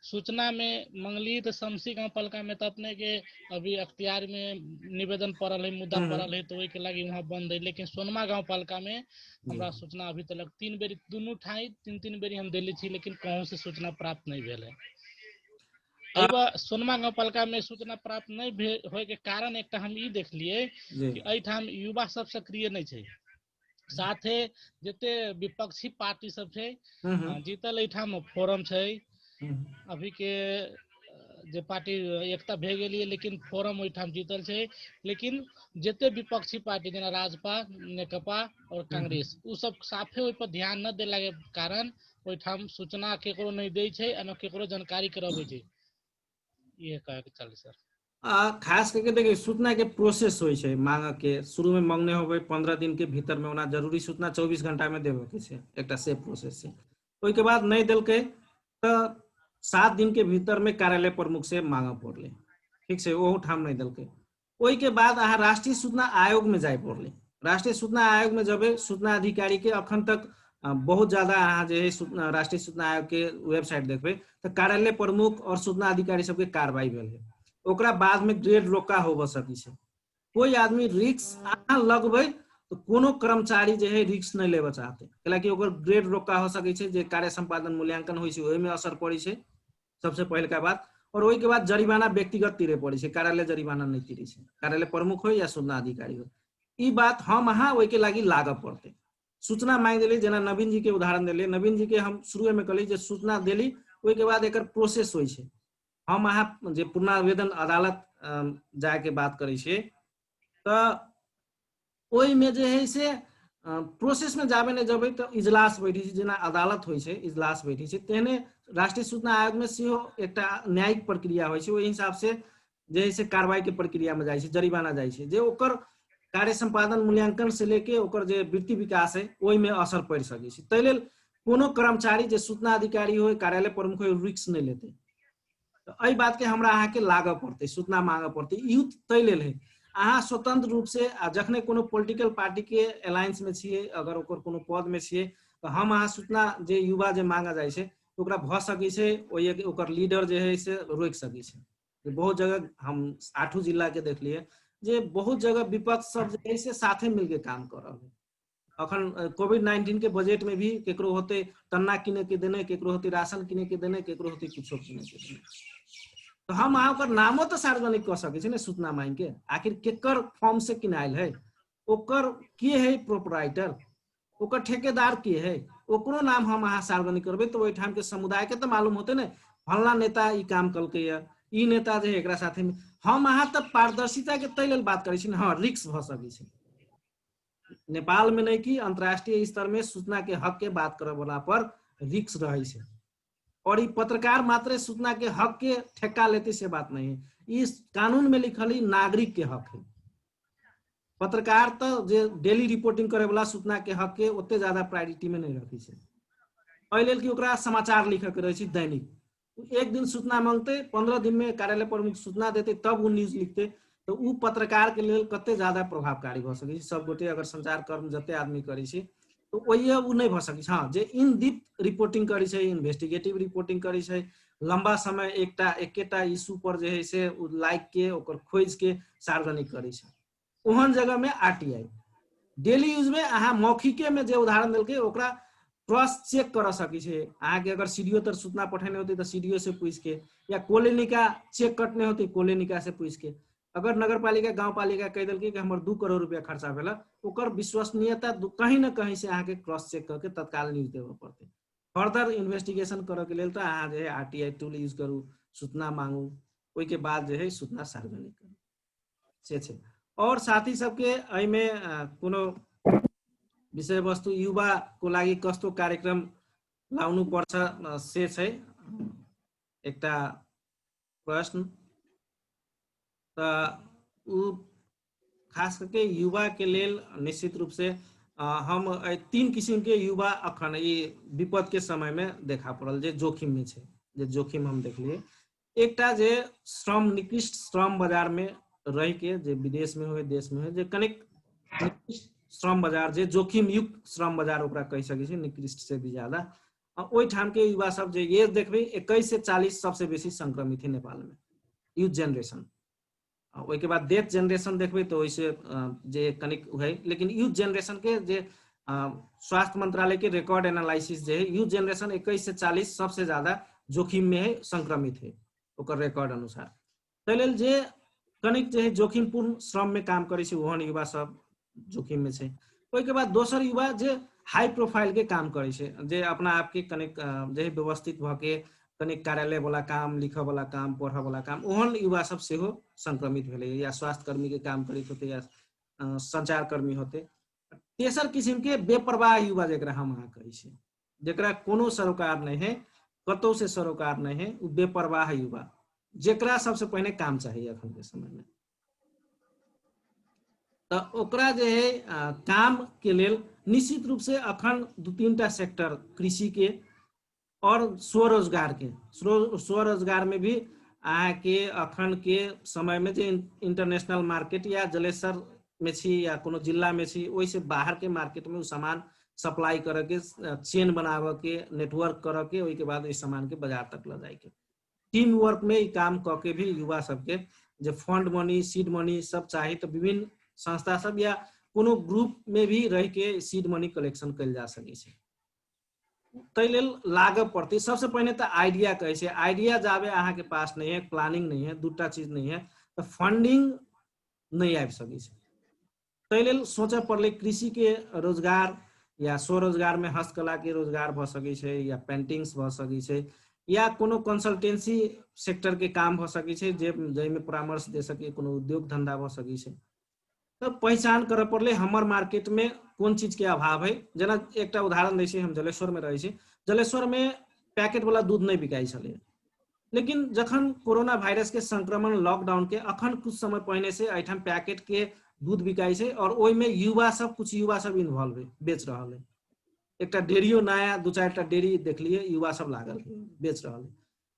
सूचना में मंगली तो शमसी गांव पालिका में तो अपने के अभी अख्तियार में निवेदन पड़ल है, मुद्दा पड़ल है, तो के लगी वहाँ बंद है। लेकिन सोनमा गांव पालिका में हमरा सूचना अभी तक 3 बेरी दोनों ठाई 3 बेरी हम दिले छी, लेकिन कहूँ से सूचना प्राप्त नहीं भेल है। सोनमा गांव पालिका में सूचना प्राप्त नहीं होए के कारण एक हम ई देख लिए कि एठाम युवा सब सक्रिय नहीं है, साथे जते विपक्षी पार्टी सब है जीतल एठाम फोरम है। अभी के जे पार्टी एकता भे गेलिए, लेकिन फोरम ओठाम जीतल है। लेकिन जते विपक्षी पार्टी जना राजपा, नेकपा और कांग्रेस उ सब साफे ओइ पर ध्यान न देला के कारण ओठाम सूचना केकरो नहीं दै छै आ न केकरो जानकारी कराबै छै। ये कहे के चले सर। खास करके देखिए सूचना के प्रोसेस होय छै मांग के, शुरू में मांगने होबे 15 दिन के भीतर में होना जरूरी, सूचना 24 घंटा में देवे के छै, एकटा सेफ प्रोसेस छै। ओइ के बाद नहीं देलके तो 7 दिन के भीतर में कार्यालय प्रमुख से मांग पड़ले, ठीक है, ओहू ठाम नहीं देलके। ओइ के बाद अहाँ राष्ट्रीय सूचना आयोग में जाय पड़ले। राष्ट्रीय सूचना आयोग में जब सूचना अधिकारी के अखन तक बहुत ज्यादा अहाँ जे है राष्ट्रीय सूचना आयोग के वेबसाइट देखबे तो कार्यालय प्रमुख और सूचना अधिकारी सबके कार्रवाई भेल है। ओकरा बाद में ग्रेड रोका होबे सकै छै। कोई आदमी रिस्क अहाँ लगबे तो कोनो कर्मचारी जे है रिस्क नहीं लेबे चाहते, कैलाकि ओकर ग्रेड रोका हो सकै छै, जे कार्य संपादन मूल्यांकन होय छै ओहि में असर पड़े छै सबसे पहले का बात। और ओहि के बाद जरिमाना व्यक्तिगत तीरे पड़े छै, कार्यालय जरिमाना नहीं तीरे छै, कार्यालय प्रमुख हो या सूचना अधिकारी हो। ई बात हम अहाँ ओहि के लागी लागऽ पड़ते। सूचना मांग देली, जना नवीन जी के उदाहरण देली, नवीन जी के हम शुरू में कहली जे सूचना देली, ओहि के बाद एकर प्रोसेस होय छै। हम अहाँ जे पुनरावेदन अदालत जाए के बात करै छियै तो ओहि में जे है से प्रोसेस में जाबे नहीं जबै तो इजलास बैठी छै, जेना अदालत होय छै इजलास बैठी छै, तेहने राष्ट्रीय सूचना आयोग में सेहो एकटा न्यायिक प्रक्रिया होय छै। ओहि हिसाब से जे है से कार्रवाई के प्रक्रिया में जाय छै, जरिमाना जाय छै, जे ओकर कार्य संपादन मूल्यांकन से लेके ओकर जे वृत्ति विकास है ओहि में असर पड़ सकै छै। तै लेल कोनो कर्मचारी जे सूचना अधिकारी हो, कार्यालय प्रमुख हो, रिस्क नहीं लेते। तो एहि बात के हमरा अहाँ के लागऽ पड़ते, सूचना मांगऽ पड़ते। यूथ तै लेल है अहाँ स्वतंत्र रूप से जखने कोनो पॉलिटिकल पार्टी के अलायंस में छियै, अगर ओकर कोनो पद में छियै तो हम अहाँ सूचना जे युवा जे मांगा जाय छै ओकरा भ सकै छै, ओकर लीडर जे है से रोक सकै छै। बहुत जगह हम 8 जिला के देखलिए जे बहुत जगह विपक्ष सब जे है से साथे मिलके काम कर रहल है। अखन कोविड-19 के बजट में भी केकरो होते तन्ना किने के देने, केकरो होते राशन किने के देने, केकरो होते कुछो किने के देने। तो हम अहाँ ओकर नामो तो सार्वजनिक कर सकै छै ने सूचना मांग के, आखिर केकर फॉर्म से किनाइल है, ओकर के है प्रोपराइटर, ओकर ठेकेदार के है, ओकरो नाम हम अहाँ सार्वजनिक करबे तो ओहि ठाम के समुदाय के तो मालूम होते ने फलना नेता ई काम कलके या ई नेता जे एकरा साथे में। हम अहाँ तो पारदर्शिता के तै लेल बात करै छी, हाँ रिस्क भ सकै छै। नेपाल में नहीं कि अंतर्राष्ट्रीय स्तर में सूचना के हक के बात करे वाला पर रिस्क रहे छै। और ये पत्रकार मात्र सूचना के हक के ठेका लेते से बात नहीं है। इस कानून में लिखल ही नागरिक के हक है। पत्रकार तो जे डेली रिपोर्टिंग करे वाला सूचना के हक के ओते ज्यादा प्रायोरिटी में नहीं रखी छै। एहि लेल कि ओकरा समाचार लिखे के रहे छै दैनिक, एक दिन सूचना मांगते 15 दिन में कार्यालय प्रमुख सूचना देते तब वो न्यूज लिखते, तो उ पत्रकार के लेल कते ज्यादा प्रभावकारी भ सकै छै। सब गोटे अगर संचार कर्म जते आदमी करै छै तो ओहि उ नहीं भ सकै छै। हाँ जे इन डेप्थ रिपोर्टिंग करै छै, इन्वेस्टिगेटिव रिपोर्टिंग करै छै, लंबा समय एकेटा इशू पर जे है से लाइक के ओकर खोज के सार्वजनिक करै छै, ओहन जगह में आरटीआई डेली यूज में अहाँ मौखिके में जे उदाहरण देलकै ओकरा क्रॉस चेक कर सकै छै। अहाँ के अगर सीडीओ तर सूचना पठेने होते तो सीडीओ से पूछ के, या कोलेनिका चेक कटने होते कोलेनिका से पूछ के। अगर नगर पालिका गाँव पालिका कह दिल्ली कि हमर 2 करोड़ रुपया खर्चा भेल, ओकर विश्वसनीयता कहीं ना कहीं से अहाँ के क्रॉस चेक करके तत्काल न्यूज देवे पड़ते। फर्दर इन्वेस्टिगेशन करे के लेल तो अहाँ जे आरटीआई टूल यूज करू, सूचना मांगू, ओहि के बाद जे है सूचना सार्वजनिक करू से छै। और साथी सबके एहि में कोनो विषय वस्तु युवा को लागि कस्तो कार्यक्रम लाउनु पर्छ से छै एकटा प्रश्न। तो खास करके युवा के लेल निश्चित रूप से हम 3 किस्म के युवा अखन ई विपद के समय में देखा पड़ल जे जोखिम में छै, जे जोखिम हम देखलिए। एकटा जे श्रम निकृष्ट श्रम बाजार में रह के, जे विदेश में हो देश में हो, जे कनिक श्रम बाजार जे जोखिम युक्त श्रम बाजार ओकरा कह सकै छी, निकृष्ट से भी ज्यादा। ओहि ठाम के युवा सब जे ये देखबे 21 से 40 सबसे बेसी संक्रमित है नेपाल में, यूथ जनरेशन। ओहि के बाद डेथ जनरेशन देखबे तो ओइसे जे कनिक है, लेकिन यूथ जनरेशन के जे स्वास्थ्य मंत्रालय के रिकॉर्ड एनालिसिस जे है, यूथ जनरेशन 21 से 40 सबसे ज्यादा जोखिम में है, संक्रमित है ओकर रिकॉर्ड अनुसार। ताहि लेल जे कनिक जे है जोखिमपूर्ण श्रम में काम करे छै ओहन युवा सब जोखिम में छै। ओहि के बाद दोसर युवा जे हाई प्रोफाइल के काम करे छै, जे अपना आप के कनिक जे व्यवस्थित भ के कनिक कार्यालय वाला काम, लिखे वाला काम, पढ़े वाला काम, ओहन युवा सब सेहो संक्रमित भेले, या स्वास्थ्य कर्मी के काम करते होते, या संचार कर्मी होते। तेसर किस्म के बेपरवाह युवा जेकरा हम अहाँ कहै छी, जेकरा कोनो सरोकार नहीं है, कतौ से सरोकार नहीं है, उ बेपरवाह युवा, जेकरा सबसे पहले काम चाहिए अखन के समय में। तो ओकरा जे है काम के लेल निश्चित रूप से अखन 2-3टा सेक्टर, कृषि के और स्वरोजगार के, स्वरोजगार में भी अहाँ के अखन के समय में जे इंटरनेशनल मार्केट या जलेसर में छी या कोनो जिला में छी, ओहि से बाहर के मार्केट में उ सामान सप्लाई करे के, चेन बनावे के, नेटवर्क करे के, ओहि के बाद इस सामान के बाजार तक ले जाए के, टीम वर्क में ई काम क के भी युवा सबके जे फंड मनी, सीड मनी सब चाहिए, तो विभिन्न संस्था सब या कोनो ग्रुप में भी रह के सीड मनी कलेक्शन कल जा सके छै। ताहि लेल लागऽ पड़ते, सबसे पहले तो आइडिया कहे छै, आइडिया जाबे अहाँ के पास नहीं है, प्लानिंग नहीं है, दूटा चीज नहीं है, तो फंडिंग नहीं आबि सकै छै। ताहि लेल सोचे पड़ले कृषि के रोजगार या स्वरोजगार में हस्तकला के रोजगार भ सकै छै, या पेंटिंग्स भ सकै छै, या कोनो कंसल्टेंसी सेक्टर के काम भ सकै छै, जाहिमे परामर्श दे सके, कोनो उद्योग धंधा भ सकै छै। तो पहचान करे पड़ले हमर मार्केट में कोन चीज के अभाव है। जेना एकटा उदाहरण दै छी, हम जलेश्वर में रहे छी, जलेश्वर में पैकेट वाला दूध नहीं बिकाई छले, लेकिन जखन कोरोना वायरस के संक्रमण, लॉकडाउन के अखन कुछ समय पहले से एठाम पैकेट के दूध बिकाई छै, और ओहि में युवा सब, कुछ युवा सब इन्वॉल्व है, बेच रहा है। एकटा डेयरियो नया 2-4टा डेयरी देख लिए, युवा सब लागल बेच रहा है।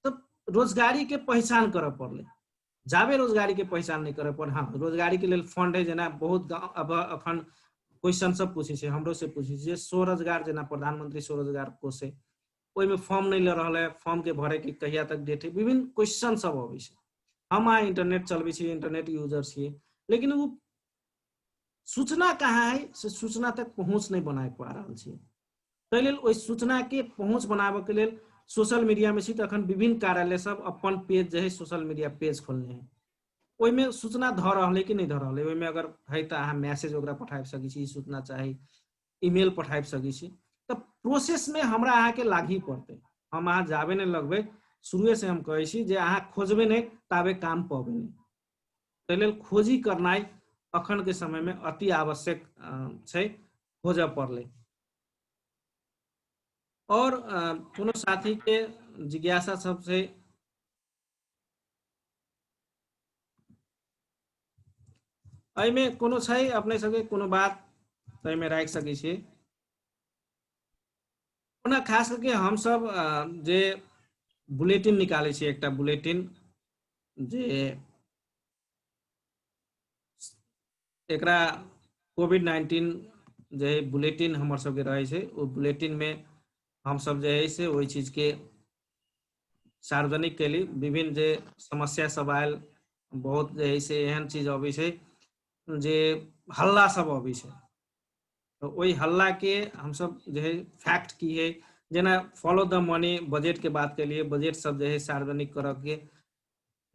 तो रोजगारी के पहचान करे पड़ले, जाबे रोजगारी के पहचान नहीं करे पर, हाँ रोजगारी के लिए फंड है, जेना बहुत गाँव अब अखन क्वेश्चन सब पूछे छै, हमरो से पूछे छै, स्वरोजगार जेना प्रधानमंत्री स्वरोजगार कोष है, ओहि में फॉर्म नहीं ले रहा है, फॉर्म के भरे के कहिया तक डेट है, विभिन्न क्वेश्चन सब अबै छै। हम अहाँ इंटरनेट चलबै छी, इंटरनेट यूजर छियै, लेकिन वो सूचना कहाँ है, से सूचना तक पहुँच नहीं बना पा रहल छियै। ताहि लेल ओहि सूचना के पहुँच बनाबे के लेल सोशल मीडिया में छी, तो अखन विभिन्न कार्यालय सब अपन पेज जे है सोशल मीडिया पेज खोलने हैं, ओहि में सूचना ध रहा है कि नहीं ध रहा है, ओहि में अगर है तो अहाँ मैसेज ओकरा पठा सकै छी, सूचना चाही ईमेल पठा सकै छी। तो प्रोसेस में हमरा अहाँ के लागी पड़ते, हम अहाँ जाबे नहीं लगबे, शुरुए से हम कहै छी जे अहाँ खोजबे नहीं ताबे काम पबे नहीं। ताहि लेल खोजी करनाइ अखन के समय में अति आवश्यक छै, खोजऽ पड़ले। और कोनो साथी के जिज्ञासा सबसे में कोनो छै, अपने सबके कोनो बात में राख सकै छी। ओना खास करके हम सब जे बुलेटिन निकाले छी, एकटा बुलेटिन जे एकरा कोविड-19 जे बुलेटिन हमर सबके रहे छै, ओ बुलेटिन में हम सब जे है से वही चीज के सार्वजनिक कैली। विभिन्न जे समस्या सब आयल, बहुत जे है से एहन चीज अबै छै जे हल्ला सब अबै छै, तो वही हल्ला के हम सब जे है फैक्ट की है, जेना फॉलो द मनी बजट के बात के लिए, बजट सब जे है सार्वजनिक करऽ के,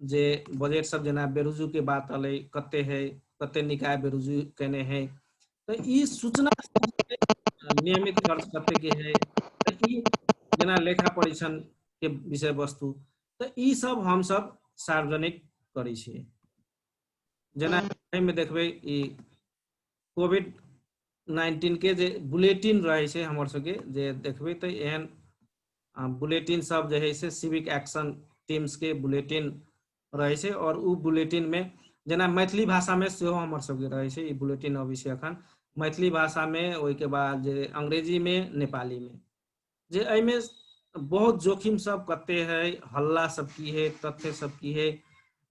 जे बजट सब जेना बेरोजू के बात अलै, कते है, कते निकाय बेरोजू केने है, तो ई सूचना नियमित खर्च कते के है, जेना लेखा परीक्षण के विषय वस्तु, तो ई सब हम सब सार्वजनिक करै छियै। जेना में देखबे ई कोविड-19 के जे बुलेटिन रहे छै हमर सबके, जे देखबे तो एहन बुलेटिन सब जे है से सिविक एक्शन टीम्स के बुलेटिन रहे छै, और उ बुलेटिन में जेना मैथिली भाषा में सेहो हमर सबके रहे छै, ई बुलेटिन अबै छै अखन मैथिली भाषा में, ओहि के बाद जे अंग्रेजी में, नेपाली में, जे एहिमे बहुत जोखिम सब कते है, हल्ला सब की है, तथ्य सब की है।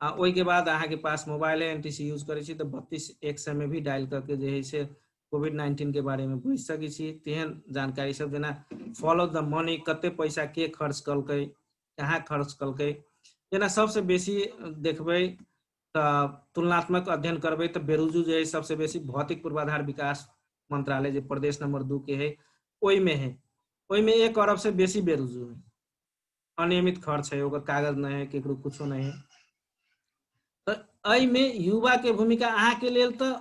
ओहि के बाद अहाँ के पास मोबाइल एनटीसी यूज करे छी, तो 32 100 में भी डायल करके जे है से कोविड-19 के बारे में बुझ सकै छी, तेहन जानकारी सब जेना फॉलो द मनी, कते पैसा के खर्च कलकै, कहाँ खर्च कलकै, जेना सबसे बेसी देखबै तऽ तुलनात्मक अध्ययन करबै तऽ बेरोजू जे है सबसे बेसी भौतिक पूर्वाधार विकास मंत्रालय जो प्रदेश नंबर 2 के है ओहिमे है, ओहिमे 1 अरब से बेसी बेरोजू है, अनियमित खर्च है, ओकर कागज नहीं है, केकरो कुछो नहीं है। तो एहिमे युवा के भूमिका अहाँ के लेल तो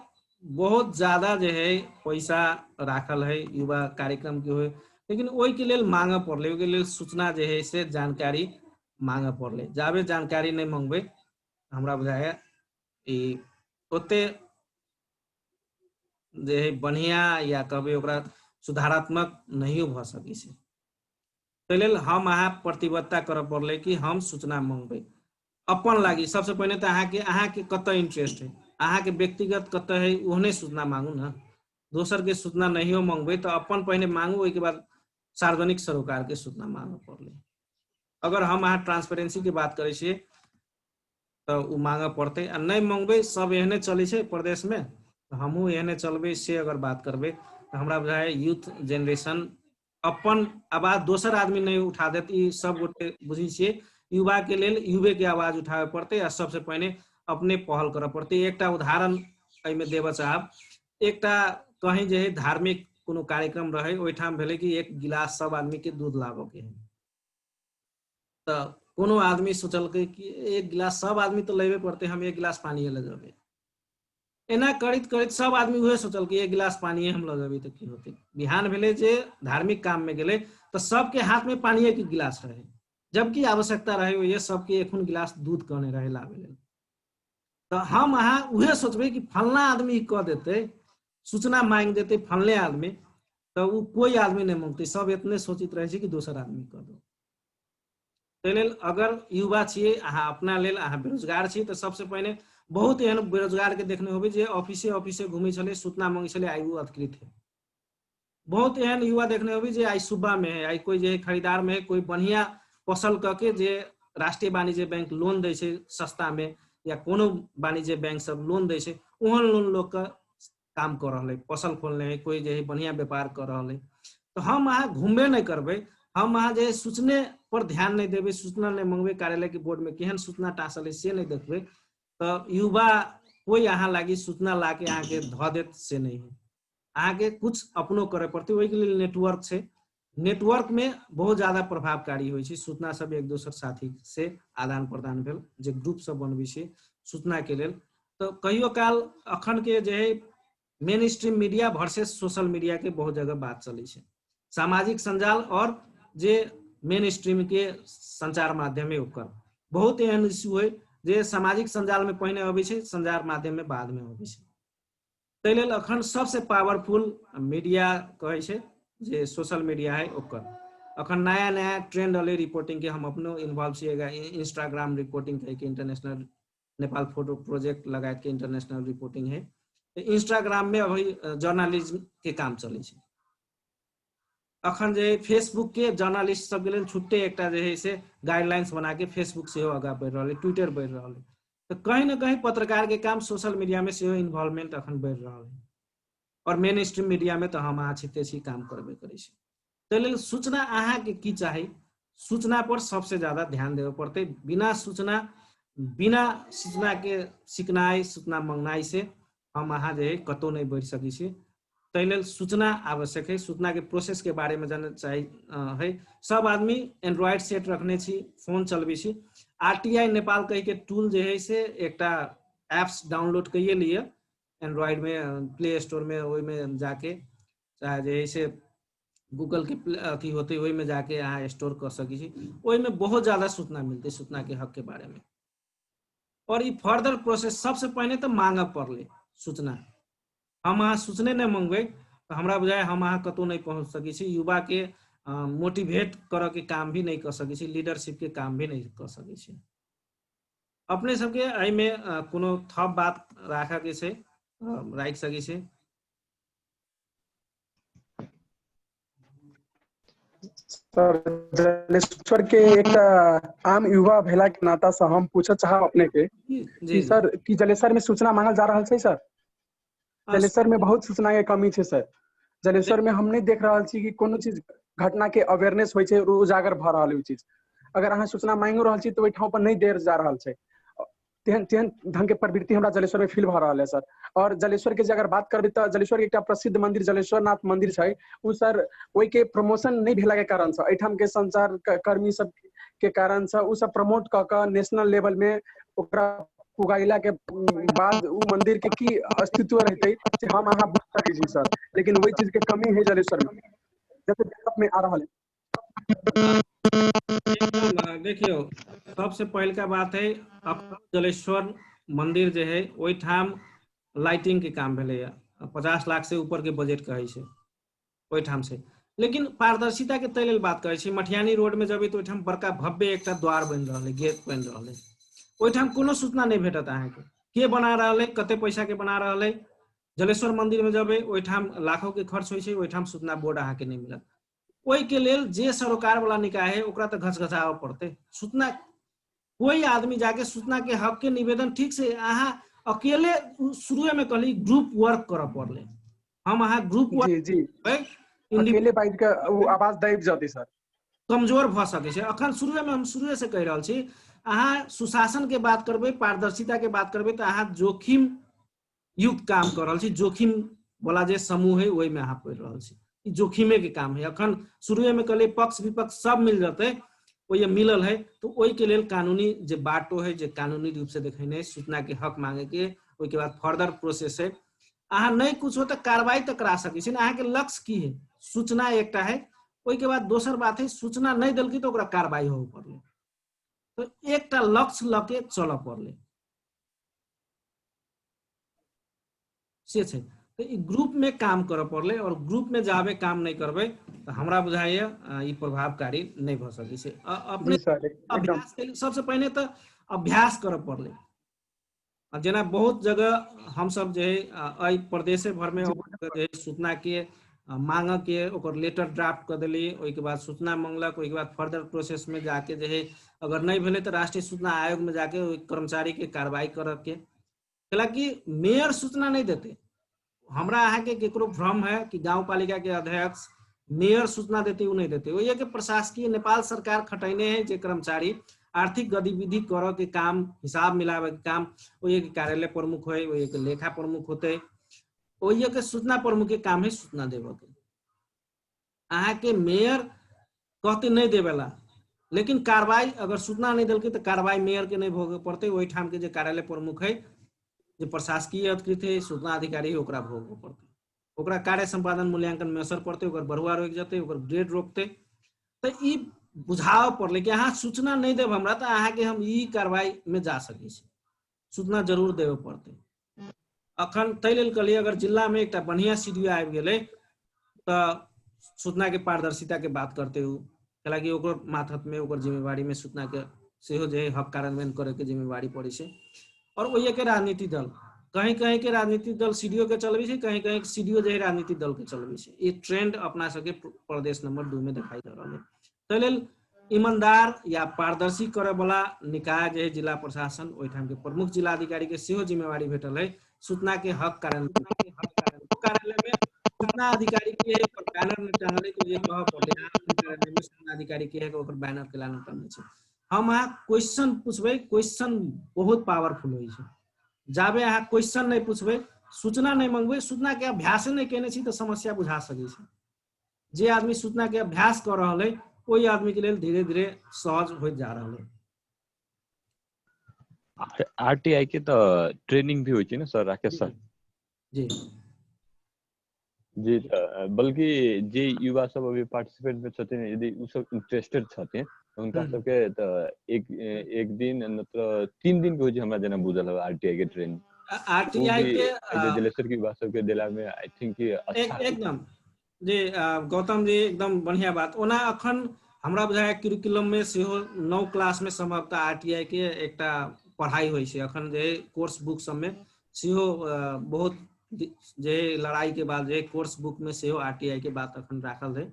बहुत ज्यादा जो है पैसा राखल है युवा कार्यक्रम के हो, लेकिन ओहि के लेल मांगे पड़ले, ओहि के लेल सूचना जो है से जानकारी मांगे पड़ले। जाबे जानकारी नहीं मांगबे हमरा बुझाय ओते जे है बढ़िया या कहबे ओकरा सुधारात्मक नहीं भ सकै छै। ताहि लेल हम अहाँ प्रतिबद्धता करऽ पड़ले कि हम सूचना मांगबे अपन लागी। सबसे पहले तो अहाँ के कतऽ इंटरेस्ट है, अहाँ के व्यक्तिगत कतऽ है ओहने सूचना मांगू ना, दोसर के सूचना नहीं मांगबे तो अपन पहले मांगू, ओहि के बाद सार्वजनिक सरोकार के सूचना मांगे पड़ले। अगर हम अहाँ ट्रांसपेरेंसी के बात करे छिए तो उ मांगे पड़ते, आ नहीं मांगबे सब एहने चले छै प्रदेश में, हमहू एहने चलबे से अगर बात करबे तो हमरा बुझाय यूथ जनरेशन अपन आवाज दोसर आदमी नहीं उठा देत, ई सब गोटे बुझी छिए युवा के लेल युवे के आवाज उठावे पड़ते आ सबसे पहले अपने पहल करे पड़ते। एकटा उदाहरण एहिमे देबऽ चाहब, एकटा कहीं जे है धार्मिक कोनो कार्यक्रम रहे, ओहिठाम भेले कि 1 गिलास सब आदमी के दूध लाबऽ के है, तो कोनो आदमी सोचलकै कि 1 गिलास सब आदमी तो लेबे पड़ते, हम 1 गिलास पानी ले जेबे। एना करैत करैत सब आदमी उहे सोचल कि 1 गिलास पानी हम ल जेबे तो की होते। बिहान भेले जे धार्मिक काम में गेले तो सबके हाथ में पानी के गिलास रहे, जबकि आवश्यकता रहे ये सबके 1 गिलास दूध कहने रहे लाबे लेल। तो हम अहाँ उहे सोचबे कि फलना आदमी कह देते, सूचना मांग देते फलने आदमी, तो वो कोई आदमी नहीं मांगते, सब इतने सोचित रहे कि दोसर आदमी कह दो। ताहि लेल अगर युवा छिए अहाँ अपना लेल, अहाँ बेरोजगार छी तो सबसे पहले बहुत एहन बेरोजगार के देखने होबे जे ऑफिसे घूमे चले, सूचना मांगे चले, आई वो अधिकृत है। बहुत एहन युवा देखने होबे जे आई सुबह में है, आई कोई जे खरीदार में है, कोई बढ़िया पसल करके जे राष्ट्रीय वाणिज्य बैंक लोन दे छै सस्ता में, या कोनो वाणिज्य बैंक सब लोन दे छै, ओहन लोन लोग का काम कर रहा है, पसल खोलने है, कोई जे बढ़िया व्यापार कर रहा है। तो हम अहाँ घूमबे नहीं करबे, हम अहाँ जे सूचने पर ध्यान नहीं देबे, सूचना नहीं मांगबे, कार्यालय के बोर्ड में केहन सूचना टाँसल है से नहीं देखबे, तो युवा कोई अहाँ लागी सूचना ला के अहाँ के ध देत से नहीं है। अहाँ के कुछ अपनो करे पड़ते, ओहि के लिए नेटवर्क छै, नेटवर्क में बहुत ज्यादा प्रभावकारी होइ छै। सूचना सब एक दोसर साथी से आदान प्रदान भेल, जे ग्रुप सब बनबै छै सूचना के लेल। तो कहियो काल अखन के जे है main stream media versus social media के बहुत जगह बात चले छै, सामाजिक संजाल और जे मेन स्ट्रीम के संचार माध्यम है ओकर बहुत एहन इश्यू है जे सामाजिक संजाल में पहिने अबै छै, संचार माध्यम में बाद में अबै छै। ताहि लेल अखन सबसे पावरफुल मीडिया कहै छै जे सोशल मीडिया है ओकर। अखन नया नया ट्रेंड वाले रिपोर्टिंग के हम अपनो इन्वॉल्व छिएगा, इंस्टाग्राम रिपोर्टिंग के इंटरनेशनल नेपाल फोटो प्रोजेक्ट लगाए के इंटरनेशनल रिपोर्टिंग है। इंस्टाग्राम में अभी जर्नलिज्म के काम चले छै। अखन जे फेसबुक के जर्नलिस्ट सब के लेल छुट्टे एकटा जे है से गाइडलाइंस बना के फेसबुक से आगा बढ़ रहा है, ट्विटर बढ़ रहा है। तो कहीं ना कहीं पत्रकार के काम सोशल मीडिया में से इन्वॉल्वमेंट अखन बढ़ रहा है, और मेन स्ट्रीम मीडिया में तो हम अहाँ छिते छी काम करबे करे छी। ताहि लेल सूचना अहाँ के की चाही, सूचना पर सबसे ज्यादा ध्यान देवे पड़ते। बिना सूचना के सीखनाई, सूचना मंगनाई से हम अहाँ जे है कतौ नहीं बढ़ सकै छी। ताहि लेल सूचना आवश्यक है, सूचना के प्रोसेस के बारे में जानना चाहिए है। सब आदमी एंड्रॉइड सेट रखने छी, फोन चलबे छी। RTI नेपाल कही के टूल जे है से एकटा एप्स डाउनलोड करिए लिए एंड्रॉइड में, प्ले स्टोर में, ओहि में जाके चाहे जे है से गूगल के अथी होते वही में जाके अहाँ स्टोर कर सकी छी। ओहि में बहुत ज्यादा सूचना मिलते सूचना के हक के बारे में। और ये फर्दर प्रोसेस सबसे पहले तो मांगे पड़ले सूचना। हम अहाँ सूचने नहीं मांगबे तो हमरा बुझाय हम अहाँ कतौ नहीं पहुंच सकी छी। युवा के मोटिवेट करे के काम भी नहीं कर सकी छी, लीडरशिप के काम भी नहीं कर सकी छी। अपने सबके एहि में कोनो थप बात राखे के छै, राखि सकी छी। सर जलेश्वर के एक आम युवा भेला के नाता से हम पूछे चाहब अपने के कि सर की जलेश्वर में सूचना मांगल जा रहा है सर? जलेश्वर में बहुत सूचना के कमी है सर। जलेश्वर में हम नहीं देख रहा छी कि कोनो चीज घटना के अवेयरनेस होय छै, उजागर भ रहल है चीज। अगर अहाँ सूचना मांगो रहल छी तो ओहि ठाव पर नहीं देर जा रहल छै। तेहन तेहन ढंग के प्रवृत्ति हमरा जलेश्वर में फील भ रहल है सर। और जलेश्वर के अगर बात करबे तो जलेश्वर के एक प्रसिद्ध मंदिर जलेश्वरनाथ मंदिर है, उ सर ओहि के प्रमोशन नहीं भेला के कारण से एठाम के संचार कर्मी सब के कारण से उ सब प्रमोट क के नेशनल लेवल में ओकरा पुगाइला के बाद उ मंदिर के की अस्तित्व रहते से हम अहाँ बुझ सकै छी सर। लेकिन वही चीज के कमी है जलेश्वर में, जैसे डेवलप में आ रहा है। देखियो सबसे पहले का बात है, अब जलेश्वर मंदिर जो है वही ठाम लाइटिंग के काम भेले 50 लाख से ऊपर के बजट कहे छै वही ठाम से। लेकिन पारदर्शिता के तय बात करे छी, मठियानी रोड में जब तो ओहि ठाम बड़का भव्य एक द्वार बन रहा है, गेट बन रहा है, ओहि ठाम कोनो सूचना नहीं भेटत अहाँ के बना रहा है, कते पैसा के बना रहा है। जलेश्वर मंदिर में जब ओहि ठाम लाखों के खर्च होय छै, ओहि ठाम सूचना बोर्ड अहाँ के नहीं मिलत। ओहि के लेल जे सरोकार वाला निकाय है ओकरा तो घसघसाव पड़ते। सूचना कोई आदमी जाके सूचना के हक के निवेदन ठीक से अहाँ अकेले शुरू में कहली ग्रुप वर्क कर पड़ले। हम अहाँ ग्रुप वर्क जी अकेले बाइट के आवाज दैब जाते सर, कमजोर भ सके छै। अखन शुरू में हम शुरू से कह रहल छी, अहाँ सुशासन के बात करबे, पारदर्शिता के बात करबे तो अहाँ जोखिम युक्त काम कर रहल छी। जोखिम वाला जे समूह है वही में अहाँ पढ़ रहल छी, जोखिमे के काम है। अखन शुरू में कहले पक्ष विपक्ष सब मिल जाते, वो मिलल है तो वही के लेल कानूनी जे बाटो है, जे कानूनी रूप से देखेने सूचना के हक मांगे के, ओहि के बाद फर्दर प्रोसेस है। अहाँ नहीं कुछ हो तो कार्रवाई तक करा सके छी। अहाँ के लक्ष्य की है, सूचना एकटा है, ओहि के बाद दोसर बात है सूचना नहीं दिलकी तो ओकरा कार्रवाई हो पड़ले। तो एकटा लक्ष्य लके चल पड़ले से छै। तो ग्रुप में काम कर पड़ले, और ग्रुप में जाबे काम नहीं करबे तो हमरा बुझाइए ई प्रभावकारी नहीं भ सकै छै। अपने अभ्यास के सबसे पहले तो अभ्यास कर पड़ले। जेना बहुत जगह हम सब जे है प्रदेश भर में सूचना के मांग के ओकर लेटर ड्राफ्ट कर दिली, ओहि के बाद सूचना मांगलक, ओहि के बाद फर्दर प्रोसेस में जाके जे है अगर नहीं भेले तो राष्ट्रीय सूचना आयोग में जाके कर्मचारी के कार्रवाई कर के, हालांकि मेयर सूचना नहीं देते। हमरा अहाँ के केकरो भ्रम है कि गांव पालिका के अध्यक्ष मेयर सूचना देते, वो नहीं देते। वही के प्रशासकीय नेपाल सरकार खटैने है जे कर्मचारी आर्थिक गतिविधि कर के काम, हिसाब मिलावे के काम, वही के कार्यालय प्रमुख है, वही के लेखा प्रमुख होते, वही के सूचना प्रमुख के काम है सूचना देवे के। अहाँ के मेयर कहते नहीं देवेला, लेकिन कार्रवाई अगर सूचना नहीं दिलके तो कार्रवाई मेयर के नहीं भोगे पड़ते। वही ठाम के जे कार्यालय प्रमुख है, जो प्रशासकीय अधिकृत है, सूचना अधिकारी ओकरा भोगे पड़ते, ओकरा कार्य संपादन मूल्यांकन में असर पड़ते, ओकर बढ़ुआ रोक जाते, ओकर ग्रेड रोकते। तो ई बुझाव पड़ले कि अहाँ सूचना नहीं देव हमरा तो अहाँ के हम ई कार्रवाई में जा सके छी, सूचना जरूर देवे पड़ते। अखन तै लेल कहलिए अगर जिला में एक बढ़िया सीडीओ आबि गेले तो सूचना के पारदर्शिता के बात करते हो, हालांकि ओकर माथत में ओकर जिम्मेवारी में सूचना के सेहो जे हक कार्यान्वयन करे के जिम्मेवारी पड़े छै। और वही के राजनीतिक दल, कहीं कहीं के राजनीतिक दल सीडीओ के चलबे छै, कहीं कहीं सीडीओ जे राजनीतिक दल के चलबे छै। ये ट्रेंड अपना सबके प्रदेश नंबर 2 में दिखाई दे रहा है। तो लेल ईमानदार या पारदर्शी करे वाला निकाय जे जिला प्रशासन, ओहि ठाम के प्रमुख जिला अधिकारी के सेहो जिम्मेवारी भेटल है सूचना के हक कार्यान्वयन। कार्यालय में सूचना अधिकारी के बैनर में टांगल है तो ये कह पड़े कार्यालय में सूचना अधिकारी के ओकर बैनर के लाना करने छै। हम अहाँ क्वेश्चन पूछबे, क्वेश्चन बहुत पावरफुल होई छै। जाबे अहाँ क्वेश्चन नहीं पूछबे, सूचना नहीं मांगबे, सूचना के अभ्यास नहीं केने छी तो समस्या बुझा सके छै। जे आदमी सूचना के अभ्यास कर रहा है वही आदमी के लिए धीरे धीरे सहज हो जा रहा है। आरटीआई के तो ट्रेनिंग भी होई छै ना सर राकेश सर? जी जी, बल्कि जे युवा सब अभी पार्टिसिपेट में छथिन, यदि उ सब इंटरेस्टेड छथिन उनका सबके तो एक दिन मतलब 3 दिन के होय छै हमरा जना बुझल है आरटीआई के ट्रेनिंग। आरटीआई के जलेश्वर की युवा सब के देला में आई थिंक कि अच्छा एकदम जी गौतम जी एकदम बढ़िया बात। ओना अखन हमरा बुझाय करिकुलम में सेहो 9 क्लास में संभवतः आरटीआई के एकटा पढ़ाई होय छै। अखन जे कोर्स बुक सब में सेहो बहुत जे लड़ाई के बाद जे कोर्स बुक में सेहो आरटीआई के बात अखन राखल है।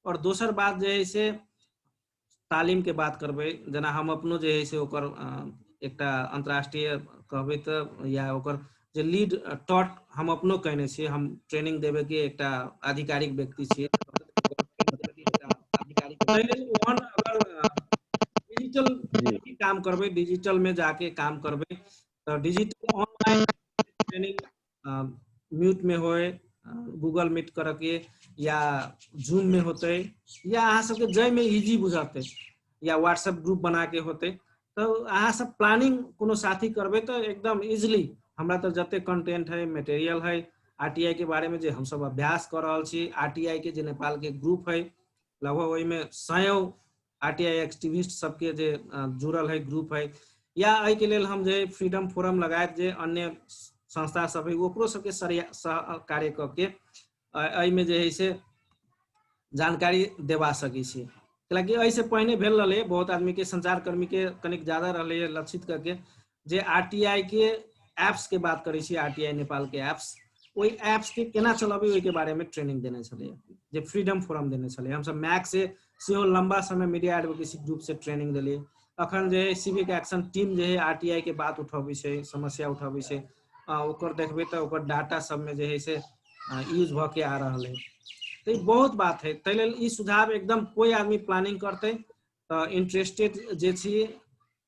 और दोसर बात जे है से तालीम के बात करबे, जना हम अपनो जे है से ओकर एकटा अंतरराष्ट्रीय कहबे तो या ओकर जे लीड टॉट हम अपनो कहने छी, हम ट्रेनिंग देवे के एकटा आधिकारिक व्यक्ति छी। ओहन अगर डिजिटल काम करबे, डिजिटल में जाके काम करबे तो डिजिटल ऑनलाइन ट्रेनिंग म्यूट में होए, गूगल मीट करके या जूम में होते, या अहाँ सबके जय में इजी बुझाते, या व्हाट्सएप ग्रुप बना के होते, तो अहाँ सब प्लानिंग कोनो साथी करबे तो एकदम इजिली हमरा तो जते कंटेंट है, मटेरियल है आरटीआई के बारे में जे हम सब अभ्यास कर रहल छी, आरटीआई के जे नेपाल के ग्रुप है लगभग वही में 100 आरटीआई एक्टिविस्ट सबके जे जुड़ल है ग्रुप है, या एहि के लेल हम जे फ्रीडम फोरम लगायत जे अन्य संस्था सब है ओकरो सबके सहकार्य करके एहि में जे है से जानकारी देवा सकी छी। हालांकि ऐसे पहले भेल रहे, बहुत आदमी के संचार कर्मी के कनिक ज्यादा रहे लक्षित करके जे आरटीआई के एप्स के बात करी छी, आरटीआई नेपाल के एप्स, वही एप्स के केना चलाबे ओहि के बारे में ट्रेनिंग देने चले, जे फ्रीडम फोरम देने चले। हम सब मैक से सेहो लंबा समय मीडिया एडवोकेसी ग्रुप से ट्रेनिंग दिलिए। अखन जे है सिविक एक्शन टीम जे है आरटीआई के बात उठाबे छै, समस्या उठाबे छै, ओकर देखबे तो ओकर डाटा सब में जे है से यूज भ के आ रहल है। तो बहुत बात है, ताहि लेल ई सुझाव एकदम कोई आदमी प्लानिंग करते तो इंटरेस्टेड जे छी,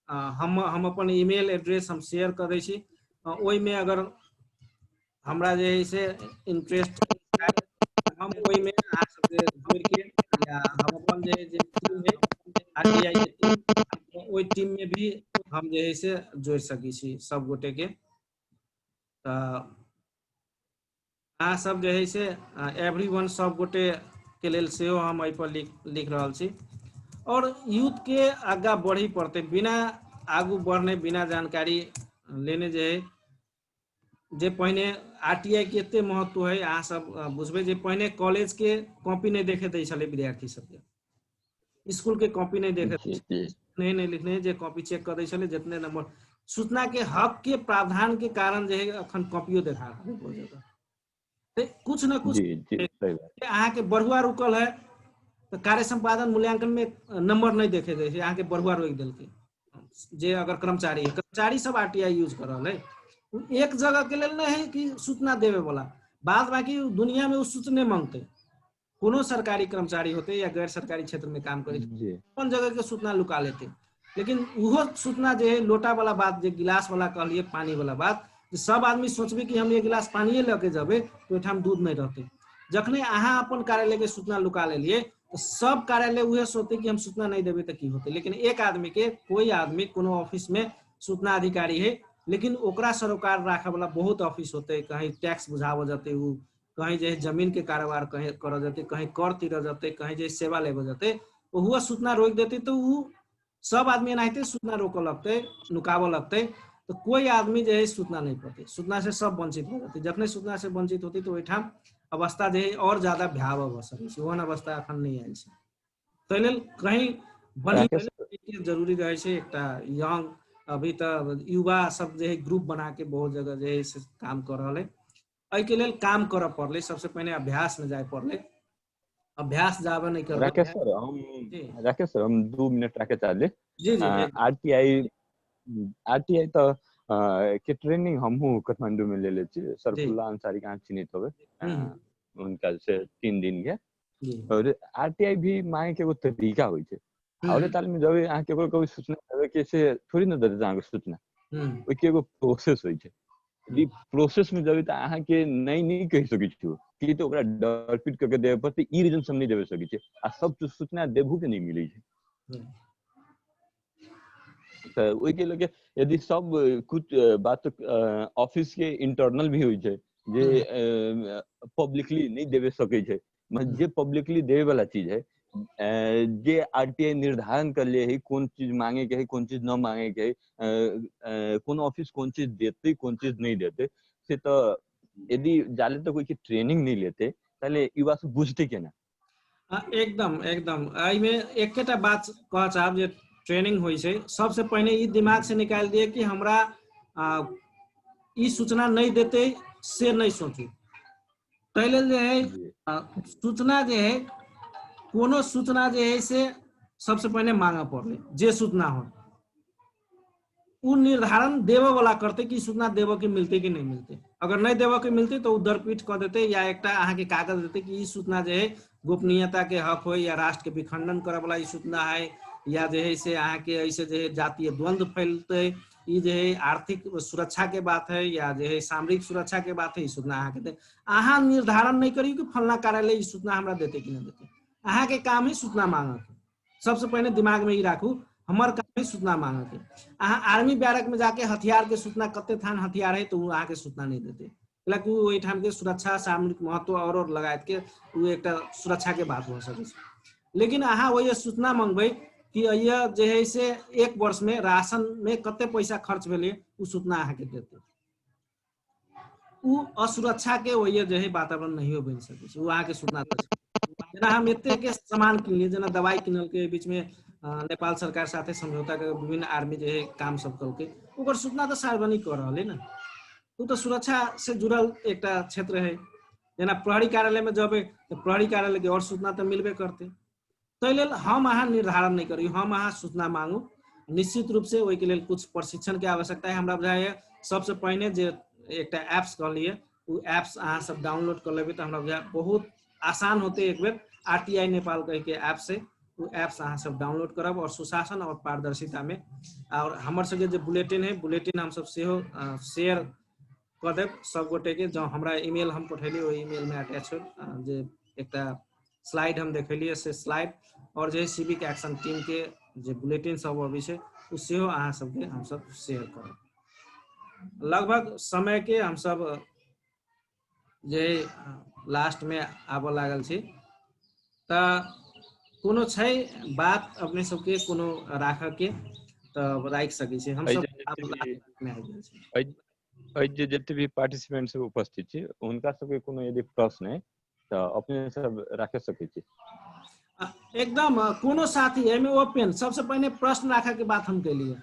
हम अपन ईमेल एड्रेस हम शेयर करे छी, ओहि में अगर हमरा जे है से इंटरेस्ट हम ओहि में अहाँ सबके जोड़ के, या हम अपन जे टीम है आरटीआई के टीम, ओहि टीम में भी हम जे है से जोड़ सकी छी सब गोटे के। अहाँ सब जे है से एवरीवन सब गोटे के लेल सेहो हम एहि पर लिख रहल छी। और यूथ के आगा बढ़ी पड़ते, बिना आगू बढ़ने, बिना जानकारी लेने जे है, जे पहिने आरटीआई के एते महत्व है अहाँ सब बुझबे, जे पहिने कॉलेज के कॉपी नहीं देखे दै छले विद्यार्थी सबके, स्कूल के कॉपी नहीं देखे, नहीं लिखने जे कॉपी चेक कर दै छले, जितने नंबर सूचना के हक के प्रावधान के कारण जे है अखन कॉपियो देखा बहुत जगह, कुछ न कुछ अहाँ के बढ़ुआ रुकल है तो कार्य संपादन मूल्यांकन में नंबर नहीं देखे दे, अहाँ के बढ़ुआ रोक दिलके। जे अगर कर्मचारी है, कर्मचारी सब आरटीआई यूज कर रहा है, एक जगह के लिए नहीं है कि सूचना देवे वाला, बाद बाकी दुनिया में उस सूचना मांगते, कोनो सरकारी कर्मचारी होते या गैर सरकारी क्षेत्र में काम करे, अपन जगह के सूचना लुका लेते। लेकिन वो सूचना जो है लोटा वाला बात, जो गिलास वाला कहलिए पानी वाला बात, सब आदमी सोचबे कि हम एक गिलास पानी लेके जबे तो ओठाम दूध नहीं रहते। जखने अहाँ अपन कार्यालय के सूचना लुका लेलिए तो सब कार्यालय उहे सोचते कि हम सूचना नहीं देवे तो की होते। लेकिन एक आदमी के, कोई आदमी कोनो ऑफिस में सूचना अधिकारी है, लेकिन ओकरा सरोकार राखे वाला बहुत ऑफिस होते, कहीं टैक्स बुझाव जाते, कहीं जे जमीन के कारोबार कहीं कर जाते, कहीं कर तिर जाते, कहीं जे सेवा लेवे जाते, वो सूचना रोक देते, तो वो सब आदमी एनाहिते सूचना रोक लगते, नुकाव लगते, तो कोई आदमी जो है सूचना नहीं पाते, सूचना से सब वंचित हो जाते। जखने सूचना से वंचित होती तो ओहिठाम अवस्था जो है और ज्यादा भयावह भ सकै छै, ओहन अवस्था अखन नहीं आयल छै। ताहि लेल कहीं बनी जरूरी रहे छै, एकटा यंग अभी तो युवा सब जो है ग्रुप बना के बहुत जगह जो है काम कर रहा है, एहि के लेल काम कर पड़े, सबसे पहले अभ्यास में जाए पड़े, अभ्यास जाबे नहीं कर। राकेश सर हम 2 मिनट राखे चाहले। जी जी आरटीआई तो के ट्रेनिंग हमहू काठमांडू में ले ले छी, सरफुल्ला अंसारी के चिन्हित होवे, उनका से 3 दिन के, और आरटीआई भी मांगे के एगो तरीका होय छै। और ताल में जब अहाँ केकरो कोई सूचना देवे के से थोड़ी न देते अहाँ के सूचना, ओइ के एगो प्रोसेस होय छै। ई प्रोसेस में जब त अहाँ के नहीं कह सकै छी कि तो ओकरा डर पीट करके देवे पड़ते, ई रीजन सब नहीं देवे सकै छै, आ सब सूचना देबू के नहीं मिलै छै। तो ओइ के लगे यदि सब कुछ बात ऑफिस के इंटरनल भी होय छै, जे पब्लिकली नहीं देवे सकै छै, मतलब जे पब्लिकली देवे वाला चीज है, जे आरटीआई निर्धारण कर ले है कौन चीज मांगे के है, कौन चीज न मांगे के है, कौन ऑफिस कौन चीज देते कौन चीज नहीं देते, से तो यदि जाले तो कोई की ट्रेनिंग नहीं लेते ताले ई बात बुझते केना। एकदम एकदम एहि में एकेटा बात कह चाहब, जे ट्रेनिंग होय छै, सबसे पहले ई दिमाग से निकाल दिए कि हमरा ई सूचना नहीं देते से नहीं सोचू। ताहि लेल जे है सूचना जे है, कोनो सूचना जे है से सबसे पहले मांगा पड़े, जे सूचना हो उ निर्धारण देवे वाला करते कि सूचना देवे के मिलते कि नहीं मिलते। अगर नहीं देवे के मिलते तो दरपीठ कर देते या एक अहाँ के कागज देते कि ई सूचना जो है गोपनीयता के हक हो या राष्ट्र के विखंडन करे वाला ई सूचना है या जो है से अहाँ के ऐसे जो है जातीय द्वंद्व फैलते, ई जो है आर्थिक सुरक्षा के बात है या जो है सामरिक सुरक्षा के बात है, ई सूचना अहाँ के अहाँ निर्धारण नहीं करी कि फलना कार्यालय ई सूचना हमरा देते कि नहीं देते। अहाँ के काम है सूचना मांगे के, सबसे पहले दिमाग में ही राखू हमार काम है सूचना मांगे के। अहाँ आर्मी बैरक में जाके हथियार के सूचना कते थान हथियार है तो वो अहाँ के सूचना नहीं देते, हालांकि वही ठाम के सुरक्षा सामरिक महत्व और लगायत के वो एक सुरक्षा के बात हो सके। लेकिन अहाँ वही सूचना मांगबे कि यह जो है से एक वर्ष में राशन में कते पैसा खर्च भेले वो सूचना अहाँ के देते, वो असुरक्षा के वही जो है वातावरण नहीं हो बन सके वो अहाँ के सूचना जना हम एते के सामान किनलिए जना दवाई किनल के बीच में नेपाल सरकार साथे समझौता के विभिन्न आर्मी जो है काम सब कल के ओकर सूचना तो सार्वजनिक कर रहा है ना, वो तो सुरक्षा से जुड़ल एक क्षेत्र है। जना प्रहरी कार्यालय में जब तो प्रहरी कार्यालय के और सूचना तो मिलबे करते, तो हम अहाँ निर्धारण नहीं करी, हम अहाँ सूचना मांगू। निश्चित रूप से वही के लिए कुछ प्रशिक्षण के आवश्यकता है हमरा बुझाए। सबसे पहले जो एक एप्स कह लिए वो एप्स अहाँ सब डाउनलोड कर लेबे तो हमरा बुझाए बहुत आसान होते। एक बेर RTI नेपाल कह के ऐप से वो एप्स अहाँ सब डाउनलोड करब और सुशासन और पारदर्शिता में और हमर सबके जो बुलेटिन है बुलेटिन हम सब सेहो शेयर कर देब सब गोटे के। जो हमरा ईमेल हम पठेली वो ईमेल में अटैच हो जे एक स्लाइड हम देखलिए से स्लाइड और जो सिविक एक्शन टीम के जो बुलेटिन सब अभी से उससे अहाँ सबके हम सब शेयर करब। लगभग समय के हम सब जे लास्ट में आबऽ लागल छी तो कोनो छै बात अपने सबके कोनो राख के तो राख सके छी हम सब में आ गेल छी। जे जते भी पार्टिसिपेंट सब उपस्थित छी उनका सबके कोनो यदि प्रश्न है तो अपने सब राख सके छी एकदम। कोनो साथी एमे ओपन सबसे पहले प्रश्न राखे के बात हम के लिए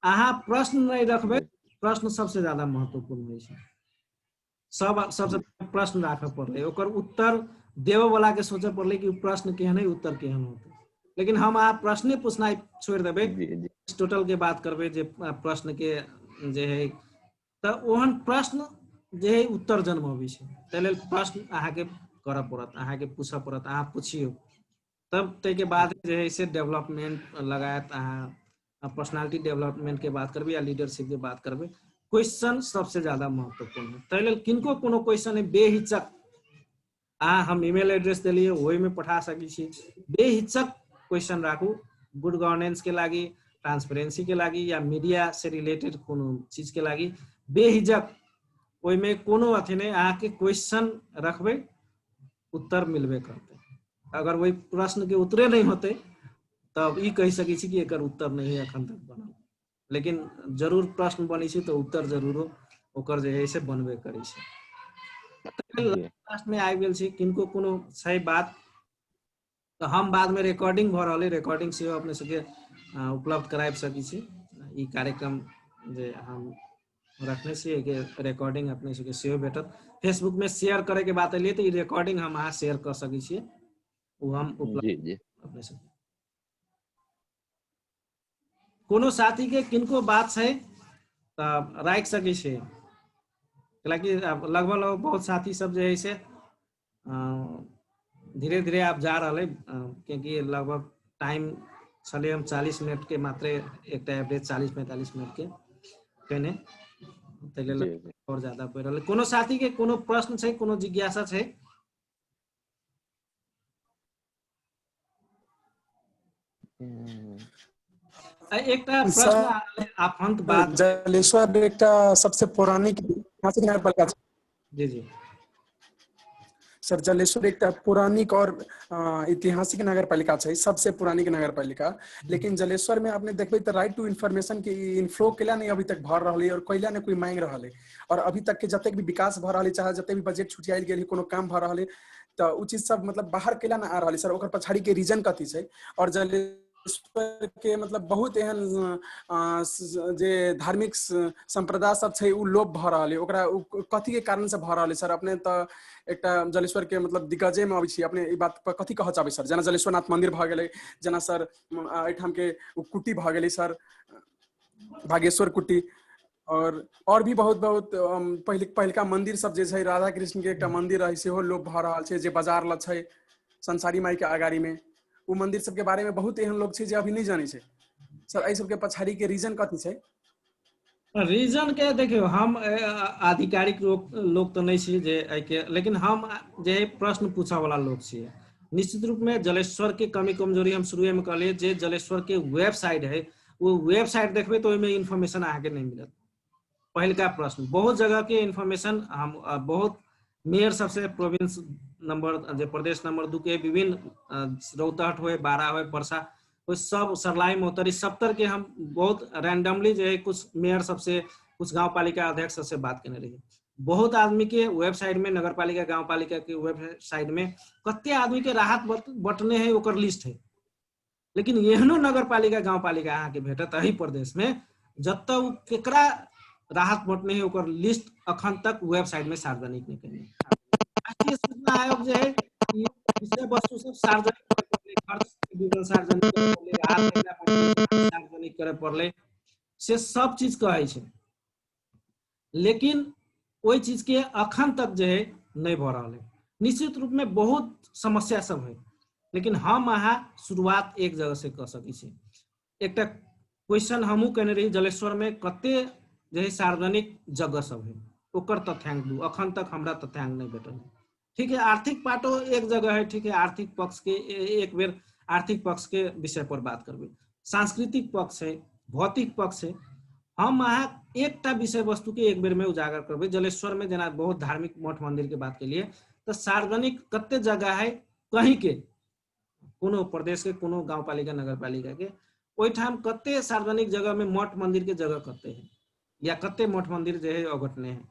अहाँ प्रश्न नहीं रखबे, प्रश्न सबसे ज्यादा महत्वपूर्ण है। सबसे प्रश्न राखे पड़े ओकर उत्तर देवे वाला के सोचे पड़े कि प्रश्न केहन है उत्तर केहन होते। लेकिन हम अहाँ प्रश्न पूछना छोड़ देबे, टोटल के बात करबे जे प्रश्न के जे है तो ओहन प्रश्न जे है उत्तर जन्म अबै छै। तै प्रश्न अहाँ के करऽ पड़त, अहाँ के पूछऽ पड़त, अहाँ पूछियो तब ते के बाद जे है से डेवलपमेंट लगायत अहाँ पर्सनालिटी डेवलपमेंट के बात करबे या लीडरशिप के बात करबे। क्वेश्चन सबसे ज्यादा महत्वपूर्ण है। तै किनको कोनो क्वेश्चन है बेहिचक हम ईमेल एड्रेस दिलिए वही में पठा सकी छी। बेहिचक क्वेश्चन राखू, गुड गवर्नेंस के लागी, ट्रांसपेरेंसी के लागी या मीडिया से रिलेटेड कोनो चीज के लागी बेहिचक ओहि में कोनो अथी नहीं अहाँ के क्वेश्चन रखबे उत्तर मिलबे करते। अगर वही प्रश्न के उत्तरे नहीं होते तब ई कह सकी छी कि एकर उत्तर नहीं अखन तक बनल, लेकिन जरूर प्रश्न बनी छी तो उत्तर जरूर हो ओकर जे है से बनबे करी छी। लास्ट में आ गेल छी किनको कोनो सही बात तो हम बाद में रिकॉर्डिंग भ रहल है, रिकॉर्डिंग से अपने सबके उपलब्ध कराब सकी छी। ई कार्यक्रम जे हम रखने छी के रिकॉर्डिंग अपने सबके सेहो भेटत। फेसबुक में शेयर करे के बात एलिए तो ई रिकॉर्डिंग हम अहाँ शेयर कर सकी छी, वो हम उपलब्ध अपने सब। कोनो साथी के किनको बात है तो राख सके छे, हालांकि लगभग बहुत साथी सब जो है से धीरे धीरे आप जा रहा है क्योंकि लगभग टाइम चले हम 40 मिनट के मात्र एक एवरेज 40-45 मिनट के कहने और ज्यादा पड़ रहा है। कोनो साथी के कोनो प्रश्न है, कोनो जिज्ञासा है? एक प्रश्न आपंत बात जलेश्वर एक सबसे पौराणिक नगरपालिका जी जी सर, जलेश्वर एक पौराणिक और ऐतिहासिक नगरपालिका है, सबसे पुरानी नगरपालिका। लेकिन जलेश्वर में आपने देखबे तो राइट टू इन्फॉर्मेशन के इनफ्लो केला नहीं अभी तक भर रहा है और कैला ने कोई मांग रहा है और अभी तक के जते भी विकास भर रहा है चाहे जते भी बजट छुटियाल गेल कोनो काम भर रहा है तो उ चीज सब मतलब बाहर केला ना आ रहा है सर। ओकर पछाड़ी के रीजन कथी छै और जलेश्वर के मतलब बहुत एहन जे धार्मिक संप्रदाय सब छै उ लोप भ रहा है, ओकरा कथी के कारण से भ रहा है सर? अपने तो एक जलेश्वर के मतलब दिग्गजे में अबै छी, अपने ई बात पर कथी कह चाहबै सर? जना जलेश्वरनाथ मंदिर भ गेलै, जना सर एठाम के कुटी भ गेलै सर, भागेश्वर कुटी और भी बहुत बहुत पहिलका मंदिर सब जे छै राधा कृष्ण के एकटा मंदिर है सेहो लोप भ रहल छै जे बाजार ल छै संसारी माई के आगाड़ी में वो मंदिर सब के बारे में बहुत एहन लोग छै जे अभी नहीं जाने छै सर एहि सब के पछाड़ी के रीजन कथी छै रीजन के देखियो हम आधिकारिक लोग तो नहीं छी जे एहि के लेकिन हम जे प्रश्न पूछा वाला लोग छी निश्चित रूप में जलेश्वर के कमी कमजोरी हम शुरू में कहलिए जे जलेश्वर के वेबसाइट है वो वेबसाइट देखबे तो ओहिमे इन्फॉर्मेशन आके नहीं मिलत पहलका प्रश्न बहुत जगह के इन्फॉर्मेशन हम बहुत मेयर सबसे प्रोविंस नंबर जे प्रदेश नंबर 2 के विभिन्न रौतहट हुए बारा हुए परसा वो सब सरलाई मोहतरी 70 के हम बहुत रैंडमली जो है कुछ मेयर सबसे कुछ गांव पालिका अध्यक्ष सबसे बात करने रही बहुत आदमी के वेबसाइट में नगर पालिका गाँव पालिका के वेबसाइट में कते आदमी के राहत बटने है ओकर लिस्ट है लेकिन एहनो नगर पालिका गाँव पालिका अहाँ के भेटत एही प्रदेश में जत केकरा राहत बटने है ओकर लिस्ट अखन तक वेबसाइट में सार्वजनिक नहीं करने राष्ट्रीय सूचना आयोग जो है विषय वस्तु सब सार्वजनिक खर्च विवरण सार्वजनिक करे पड़ले से सब चीज कहे छै लेकिन वही चीज के अखन तक जो है नहीं भ रहा है निश्चित रूप में बहुत समस्या सब है लेकिन हम अहाँ शुरुआत एक जगह से कर सकी छी एक क्वेश्चन हमू कहने रही जलेश्वर में कते जे सार्वजनिक जगह सब है ओकर तथ्यांक दू अखन तक हमरा तथ्यांक नहीं भेटल ठीक है आर्थिक पाटो एक जगह है ठीक है आर्थिक पक्ष के एक बेर आर्थिक पक्ष के विषय पर बात करबे सांस्कृतिक पक्ष है भौतिक पक्ष है हम अहाँ एकटा विषय वस्तु के एक बेर में उजागर करबे जलेश्वर में जना बहुत धार्मिक मठ मंदिर के बात के लिए तो सार्वजनिक कते जगह है कहीं के कोनो प्रदेश के कोनो गाँव पालिका नगर पालिका के ओइठाम कते सार्वजनिक जगह में मठ मंदिर के जगह कते है या कते मठ मंदिर जो है अघटने है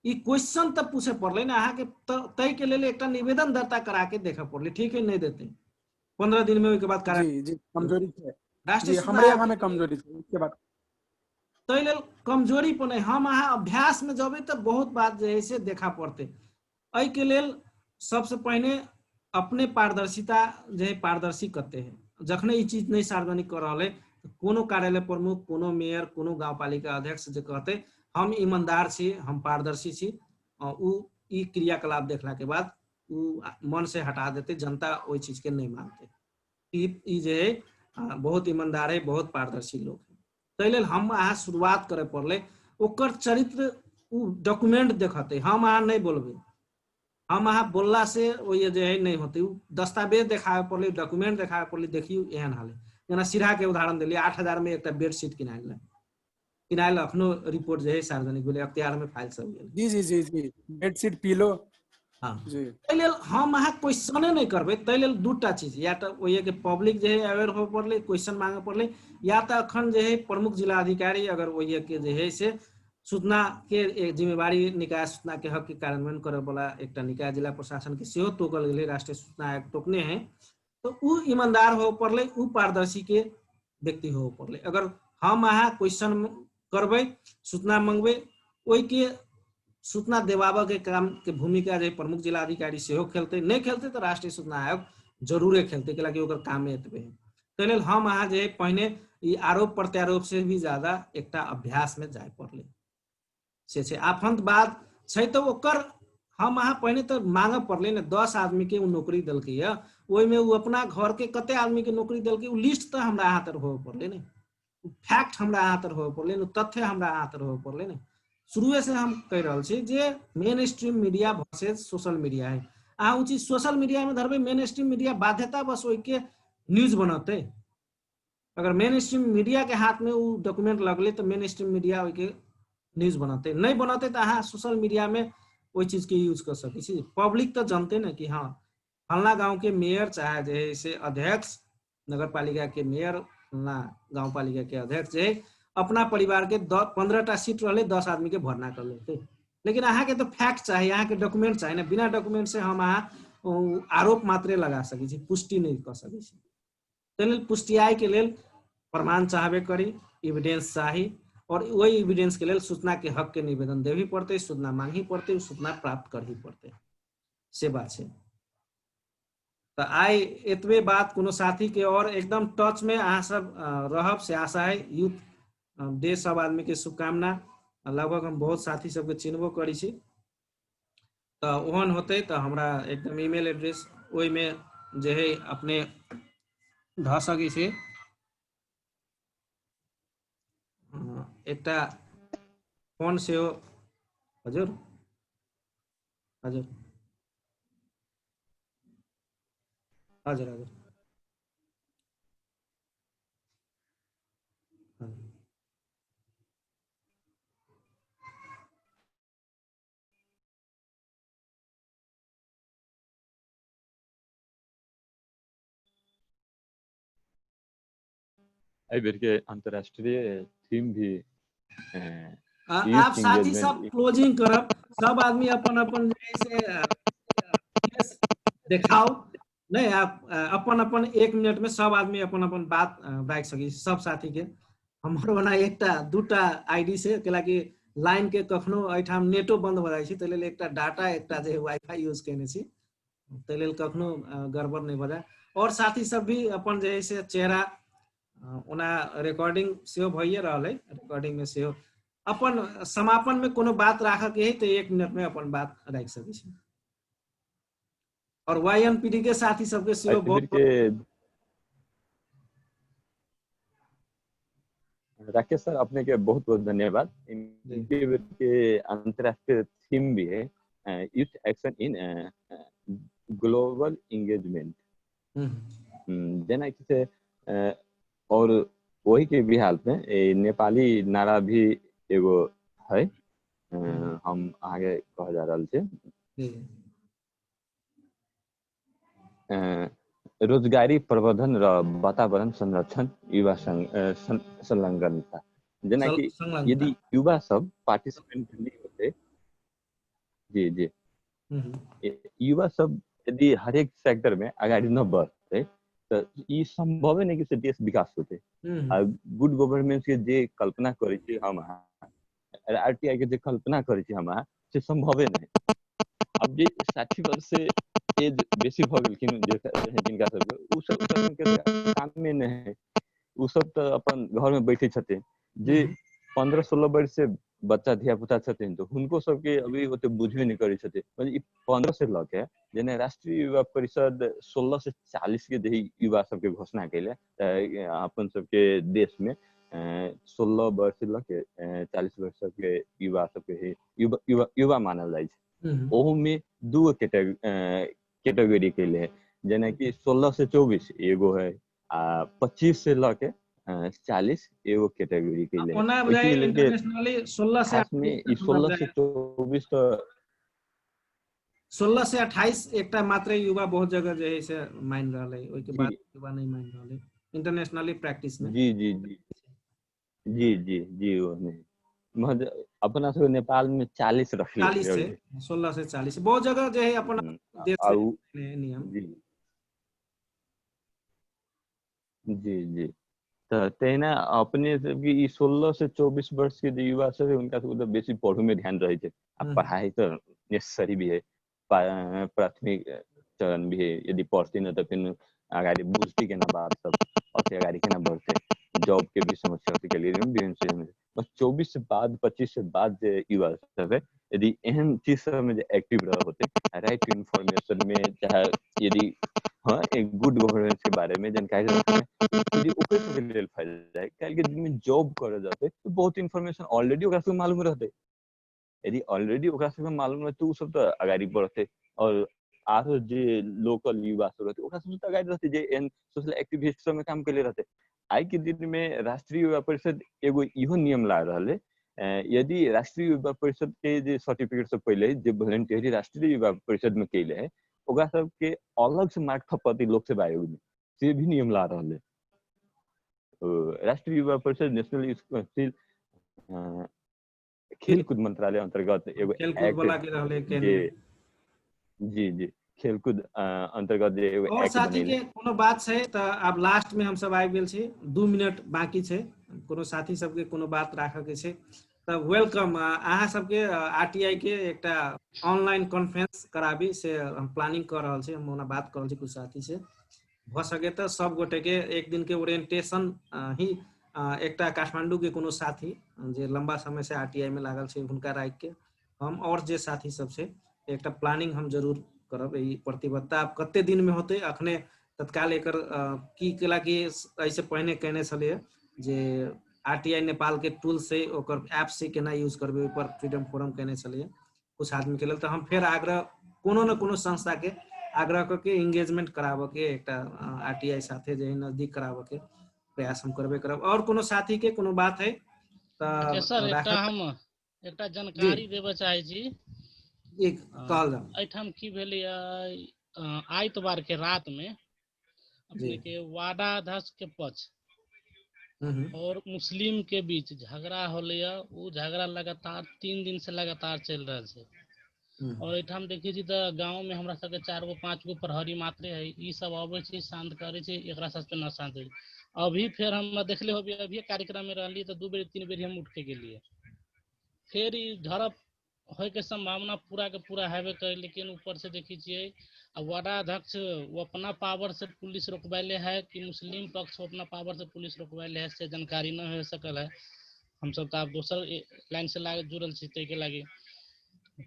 ई क्वेश्चन तब पूछे पड़ले ना अहाँ के तय के लिए एक निवेदन दर्ता करा के देखा पड़ले ठीक है नहीं देते 15 दिन में उसके बाद करा जी कमजोरी है राष्ट्रीय हमारे यहाँ में कमजोरी है इसके बाद तय लेल कमजोरी पर नहीं हम अहाँ अभ्यास में जबे तो बहुत बात जो है से देखा पड़ते एहि के लेल सबसे पहले अपने पारदर्शिता जो है पारदर्शी करते हैं जखने ई चीज नहीं सार्वजनिक कर रहा है कोनो कार्यालय प्रमुख कोनो मेयर कोनो गाँव पालिका अध्यक्ष जे कहते हम ईमानदार छी हम पारदर्शी छी उ ई क्रियाकलाप देखला के बाद उ मन से हटा देते जनता ओई चीज के नहीं मानते ई जे है बहुत ईमानदार है बहुत पारदर्शी लोग है तै लेल हम अहाँ शुरुआत करे पड़ले ओकर चरित्र उ डॉक्यूमेंट देखते हम अहाँ नहीं बोलबे हम अहाँ बोलला से ओ ये जे है नहीं होते दस्तावेज देखावे पड़ले डॉक्यूमेंट देखावे पड़ले देखियो एहन हाल है जना सिरा के उदाहरण दिलिए 8000 में एक बेडशीट किनाइल अखनो रिपोर्ट जो है सार्वजनिक बोले अख्तियार में फाइल सब जी जी जी जी बेडशीट पिलो हाँ जी तै लेल हम अहाँ क्वेश्चने नहीं करबे तै लेल दूटा चीज या तो ओये के पब्लिक जो है अवेयर हो पड़ले क्वेश्चन मांगे पड़ले या तो अखन जो है प्रमुख जिला अधिकारी अगर ओये के जो है से सूचना के एक जिम्मेवारी निकाय सूचना के हक के कार्यान्वयन करे वाला एक निकाय जिला प्रशासन के सेहो तोकल गेले राष्ट्रीय सूचना आयोग तोकने हैं तो उ ईमानदार हो पड़ले उ पारदर्शी के व्यक्ति हो पड़ले अगर हम अहाँ क्वेश्चन करबे सूचना मांगबे ओई के सूचना देवाबा के काम के भूमिका जे प्रमुख जिला अधिकारी सेहो खेलते नहीं खेलते तो राष्ट्रीय सूचना आयोग जरूरे खेलते कि ओकर काम एतबे है तै लेल हम अहाँ जे पहले ई आरोप प्रत्यारोप से भी ज्यादा एकटा अभ्यास में जाय पड़ले से आफंत बात छै तो ओकर हम अहाँ पहले तो मांगे पड़ले ने 10 आदमी के नौकरी दिलकै है ओई में उ अपना घर के कते आदमी के नौकरी दिलकै उ लिस्ट तो हमरा अहाँ तर हो पड़ले ने फैक्ट हमरा अहाँ तर हो पड़ले तथ्य हमरा अहाँ तर हो पड़ले ने शुरुए से हम कह रहा छी जे main stream media versus social media है अहाँ उ चीज सोशल मीडिया में धरबे मेन स्ट्रीम मीडिया बाध्यता बस ओई के न्यूज बनते अगर मेन स्ट्रीम मीडिया के हाथ में उ डॉक्यूमेंट लगले तो मेन स्ट्रीम मीडिया ओई के न्यूज बनाते नहीं बनाते तो अहाँ सोशल मीडिया में वही चीज के यूज कर सके पब्लिक तो जानते ना कि हाँ फलना गांव के मेयर चाहे जैसे अध्यक्ष नगर पालिका के मेयर फलना गांव पालिका के अध्यक्ष है अपना परिवार के 15टा सीट रहे 10 आदमी के भरना कर लेते लेकिन अहाँ के तो फैक्ट चाहिए अहाँ के डॉक्यूमेंट चाहिए ना बिना डॉक्यूमेंट से हम अहाँ आरोप मात्रे लगा सके पुष्टि नहीं कर सके पुष्टियाई के लिए प्रमाण चाहबे करी एविडेंस चाहिए और वही एविडेंस के लिए सूचना के हक के निवेदन देवी पड़ते सूचना मांगी पड़ते सूचना प्राप्त कर ही पड़ते से बात है तो आई एतबे बात कोनो साथी के और एकदम टच में अहाँ सब रहब से आशा है यूथ दे सब आदमी के शुभकामना। लगभग हम बहुत साथी सबके चिन्हबो करी छी, तो ओहन होते तो हमरा एकदम ईमेल एड्रेस ओई में जे है अपने ध सकी से एकटा फोन से हो। हजुर हजुर हजुर हजुर एहि बेर के अंतरराष्ट्रीय थीम भी आप साथी सब क्लोजिंग करब, सब आदमी अपन अपन जैसे देखाओ नहीं, आप अपन अपन 1 मिनट में सब आदमी अपन अपन बात बाइक सकी सब साथी के। हमर बना एकटा दूटा आईडी से केला कि लाइन के कखनो एठाम नेटो बंद हो जाइ छै, तै लेल एकटा डाटा एकटा जे वाईफाई यूज केने छी, तै लेल कखनो गड़बड़ नहीं भऽ जाय। और साथी सब भी अपन जे है से चेहरा ओना रिकॉर्डिंग सेहो भइए रहल है, रिकॉर्डिंग में सेहो अपन समापन में कोनो बात राखऽ के है तो 1 मिनट में अपन बात राख सकै छी। और YNPD के साथी सबके सेहो बहुत राकेश सर अपने के बहुत बहुत धन्यवाद। इनके के अंतरराष्ट्रीय थीम भी है youth action in global engagement, जेना कि से और वही के भी हालत में नेपाली नारा भी एगो है, हम आगे कह जा रहा छे रोजगारी प्रवर्धन र वातावरण संरक्षण युवा संलग्नता। जेना कि यदि युवा सब पार्टिसिपेंट नहीं होते, जी जी युवा सब यदि हरेक सेक्टर में अगाडि न बढ़ते तो ये संभव नहीं कि देश विकास होते। गुड गवर्नेंस के जे कल्पना करे छी हम, RTI के जे कल्पना करे छी हम, से संभव नहीं। अब जे 60 वर्ष से एज बेसी भ गेलखिन जिनका सबके उ सब के काम में नहीं, उ सब तो अपन घर में बैठे छथिन। जे 15-16 वर्ष से बच्चा धिया पुता छथिन तो उनको सबके अभी ओते बुझबे नहीं करे छथिन। मतलब 15 से लके जेने राष्ट्रीय युवा परिषद 16 से 40 के जे युवा सबके घोषणा कैले अपन सबके देश में 16 वर्ष से लके 40 वर्ष के युवा सबके युवा मानल जाय छै। ओहू में 2 कैटेगरी के लिए, जेना कि 16 से 24 एगो है, 25 से लके 40 एगो कैटेगरी के लिए। इंटरनेशनली 16 से 24 तो 16 से 28 एकटा मात्र युवा बहुत जगह जे है से मान रहा है, ओई के बाद युवा नहीं मान रहा है इंटरनेशनली प्रैक्टिस में। जी जी जी जी जी जी वो नहीं अपना सब नेपाल में 40 रख 40 से 16 से 40 बहुत जगह जो है अपना देश से नियम। जी जी जी तो तेना अपने सबके 16 से 24 वर्ष के जो युवा सब है उनका सब बेसी पढ़ू में ध्यान रहे थे। अब पढ़ाई तो नेसेसरी भी है, प्राथमिक चरण भी है। यदि पढ़ती न तो फिर अगाडि बुझती के ना बात सब और अगाडि के ना बढ़ते, जॉब के भी समस्या के लिए 24 से बाद 25 से बाद जो युवा सब है यदि एहन चीज सब में एक्टिव रह होते, राइट इन्फॉर्मेशन में, चाहे यदि हाँ एक गुड गवर्नेंस के बारे में जानकारी रखते यदि ओकर सबके लेल फायदा है। काल के दिन में जॉब करे जाते तो बहुत इन्फॉर्मेशन ऑलरेडी ओकरा सबके मालूम रहते। यदि ऑलरेडी ओकरा सबके मालूम रहते उ सब तो अगाडि बढ़ते। और आरो जे लोकल युवा सब रहते ओकरा सब तो अगाडि रहते जे एन सोशल एक्टिविस्ट सब में काम करले रहते। आई के दिन में राष्ट्रीय युवा परिषद एगो इहो नियम ला रहल है, यदि राष्ट्रीय युवा परिषद के जे सर्टिफिकेट सब पहले जे वॉलंटियरली राष्ट्रीय युवा परिषद में कैले है ओकरा सबके अलग से मार्क थपति लोक सेवा आयोग में से भी नियम ला रहल है। राष्ट्रीय युवा परिषद नेशनल स्किल खेलकूद मंत्रालय अंतर्गत एगो एक्ट जी जी खेलकूद अंतर्गत एगो और एक्ट साथी के कोनो बात छै त अब लास्ट में हम सब आबि गेल छी, 2 मिनट बाकी छै, कोनो साथी सबके कोनो बात राखऽ के छै त वेलकम। अहाँ सबके RTI के एकटा ऑनलाइन कॉन्फ्रेंस कराबी से हम प्लानिंग कर रहल छी, हम ओना बात कर रहल छी कुछ साथी से। भ सके त सब गोटे के एक दिन के ओरिएंटेशन ही एकटा काठमांडू के कोनो साथी जे लंबा समय से आरटीआई में लागल छै हुनका राख के हम और जे साथी सब छै एकटा प्लानिंग हम जरूर करब। ई प्रतिबद्धता आब कते दिन में होते अखने तत्काल एकर की केला कि ऐसे पहले कहने छलिए जे आरटीआई नेपाल के टूल से ओकर ऐप से केना यूज करबे ओहि पर फ्रीडम फोरम कहने छलिए कुछ आदमी के लेल। तो हम फिर आग्रह कोनो न कोनो संस्था के आग्रह करके एंगेजमेंट कराबे के एकटा आरटीआई साथे जे नजदीक कराबे के प्रयास हम करबे करब। और कोनो साथी के कोनो बात है अच्छा सर एकटा हम एकटा जानकारी देबे चाहे छी। एक कहल जाओ एठाम की भेलै आइतवार के रात में अपने के वार्डा अध्यक्ष के पक्ष और मुस्लिम के बीच झगड़ा होले। वो झगड़ा लगातार 3 दिन से लगातार चल रहा है। और एठाम देखिए छी तो गांव में हमरा सबके 4 गो 5 गो प्रहरी मात्रे है। ई सब आवे छै शांत करे छै एकरा सब पे न शांत है। अभी फिर हम देखले हो अभी कार्यक्रम में रहली तो 2 बेर 3 बेर हम उठ के गेलिए। फिर ई झड़प होय के संभावना पूरा के पूरा हेबे करे। लेकिन ऊपर से देखी छिए वार्डा अध्यक्ष वो अपना पावर से पुलिस रोकवाले है कि मुस्लिम पक्ष अपना पावर से पुलिस रोकवाले है से जानकारी न हो सकल है। हम सब तो आप दोसर लाइन से लागे जुड़ल छी तै के लागे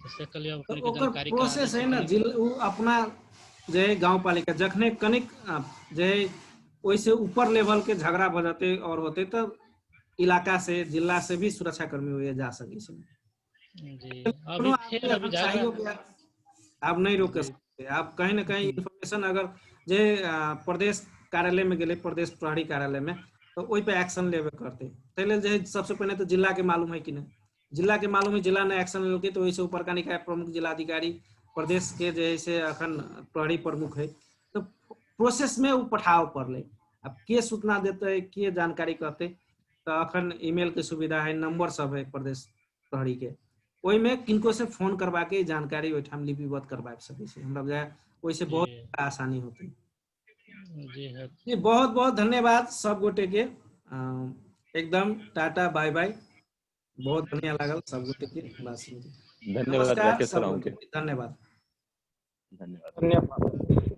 से कलिए अपने के जानकारी प्रोसेस है ना उ अपना जे गांव पालिका जखने कनिक जे ओइसे ऊपर लेवल के झगड़ा भ जाते और होते तो इलाका से जिला से भी सुरक्षा कर्मी हुए जा सके छै। जी अभी फिर अभी झगड़ा आप नहीं रोक सकते। आप कहीं ना कहीं इंफॉर्मेशन अगर जे प्रदेश कार्यालय में गेले प्रदेश प्रहरी कार्यालय में तो ओइ पे एक्शन लेवे करते। तै लेल जे सबसे पहले तो जिला के मालूम है कि नहीं जिला के मालूम है जिला ने एक्शन लेके तो वैसे ऊपर का निकाय प्रमुख जिलाधिकारी प्रदेश के जैसे अखन प्रहरी प्रमुख है तो प्रोसेस में वो पठाव पड़ले। अब के सूचना देते के जानकारी कहते तो अखन ईमेल के सुविधा है नंबर सब है प्रदेश प्रहरी के ओइ में किनको से फोन करवा के जानकारी ओइठाम लिपिबद्ध करवा सके छै। हमरा बुझाय ओइसे बहुत आसानी होती। जी बहुत बहुत धन्यवाद सब गोटे के एकदम टाटा बाय बाय। बहुत बढ़िया लागल सब गोटे के बात सुन के। धन्यवाद राकेश राव के धन्यवाद धन्यवाद। धन्यवाद।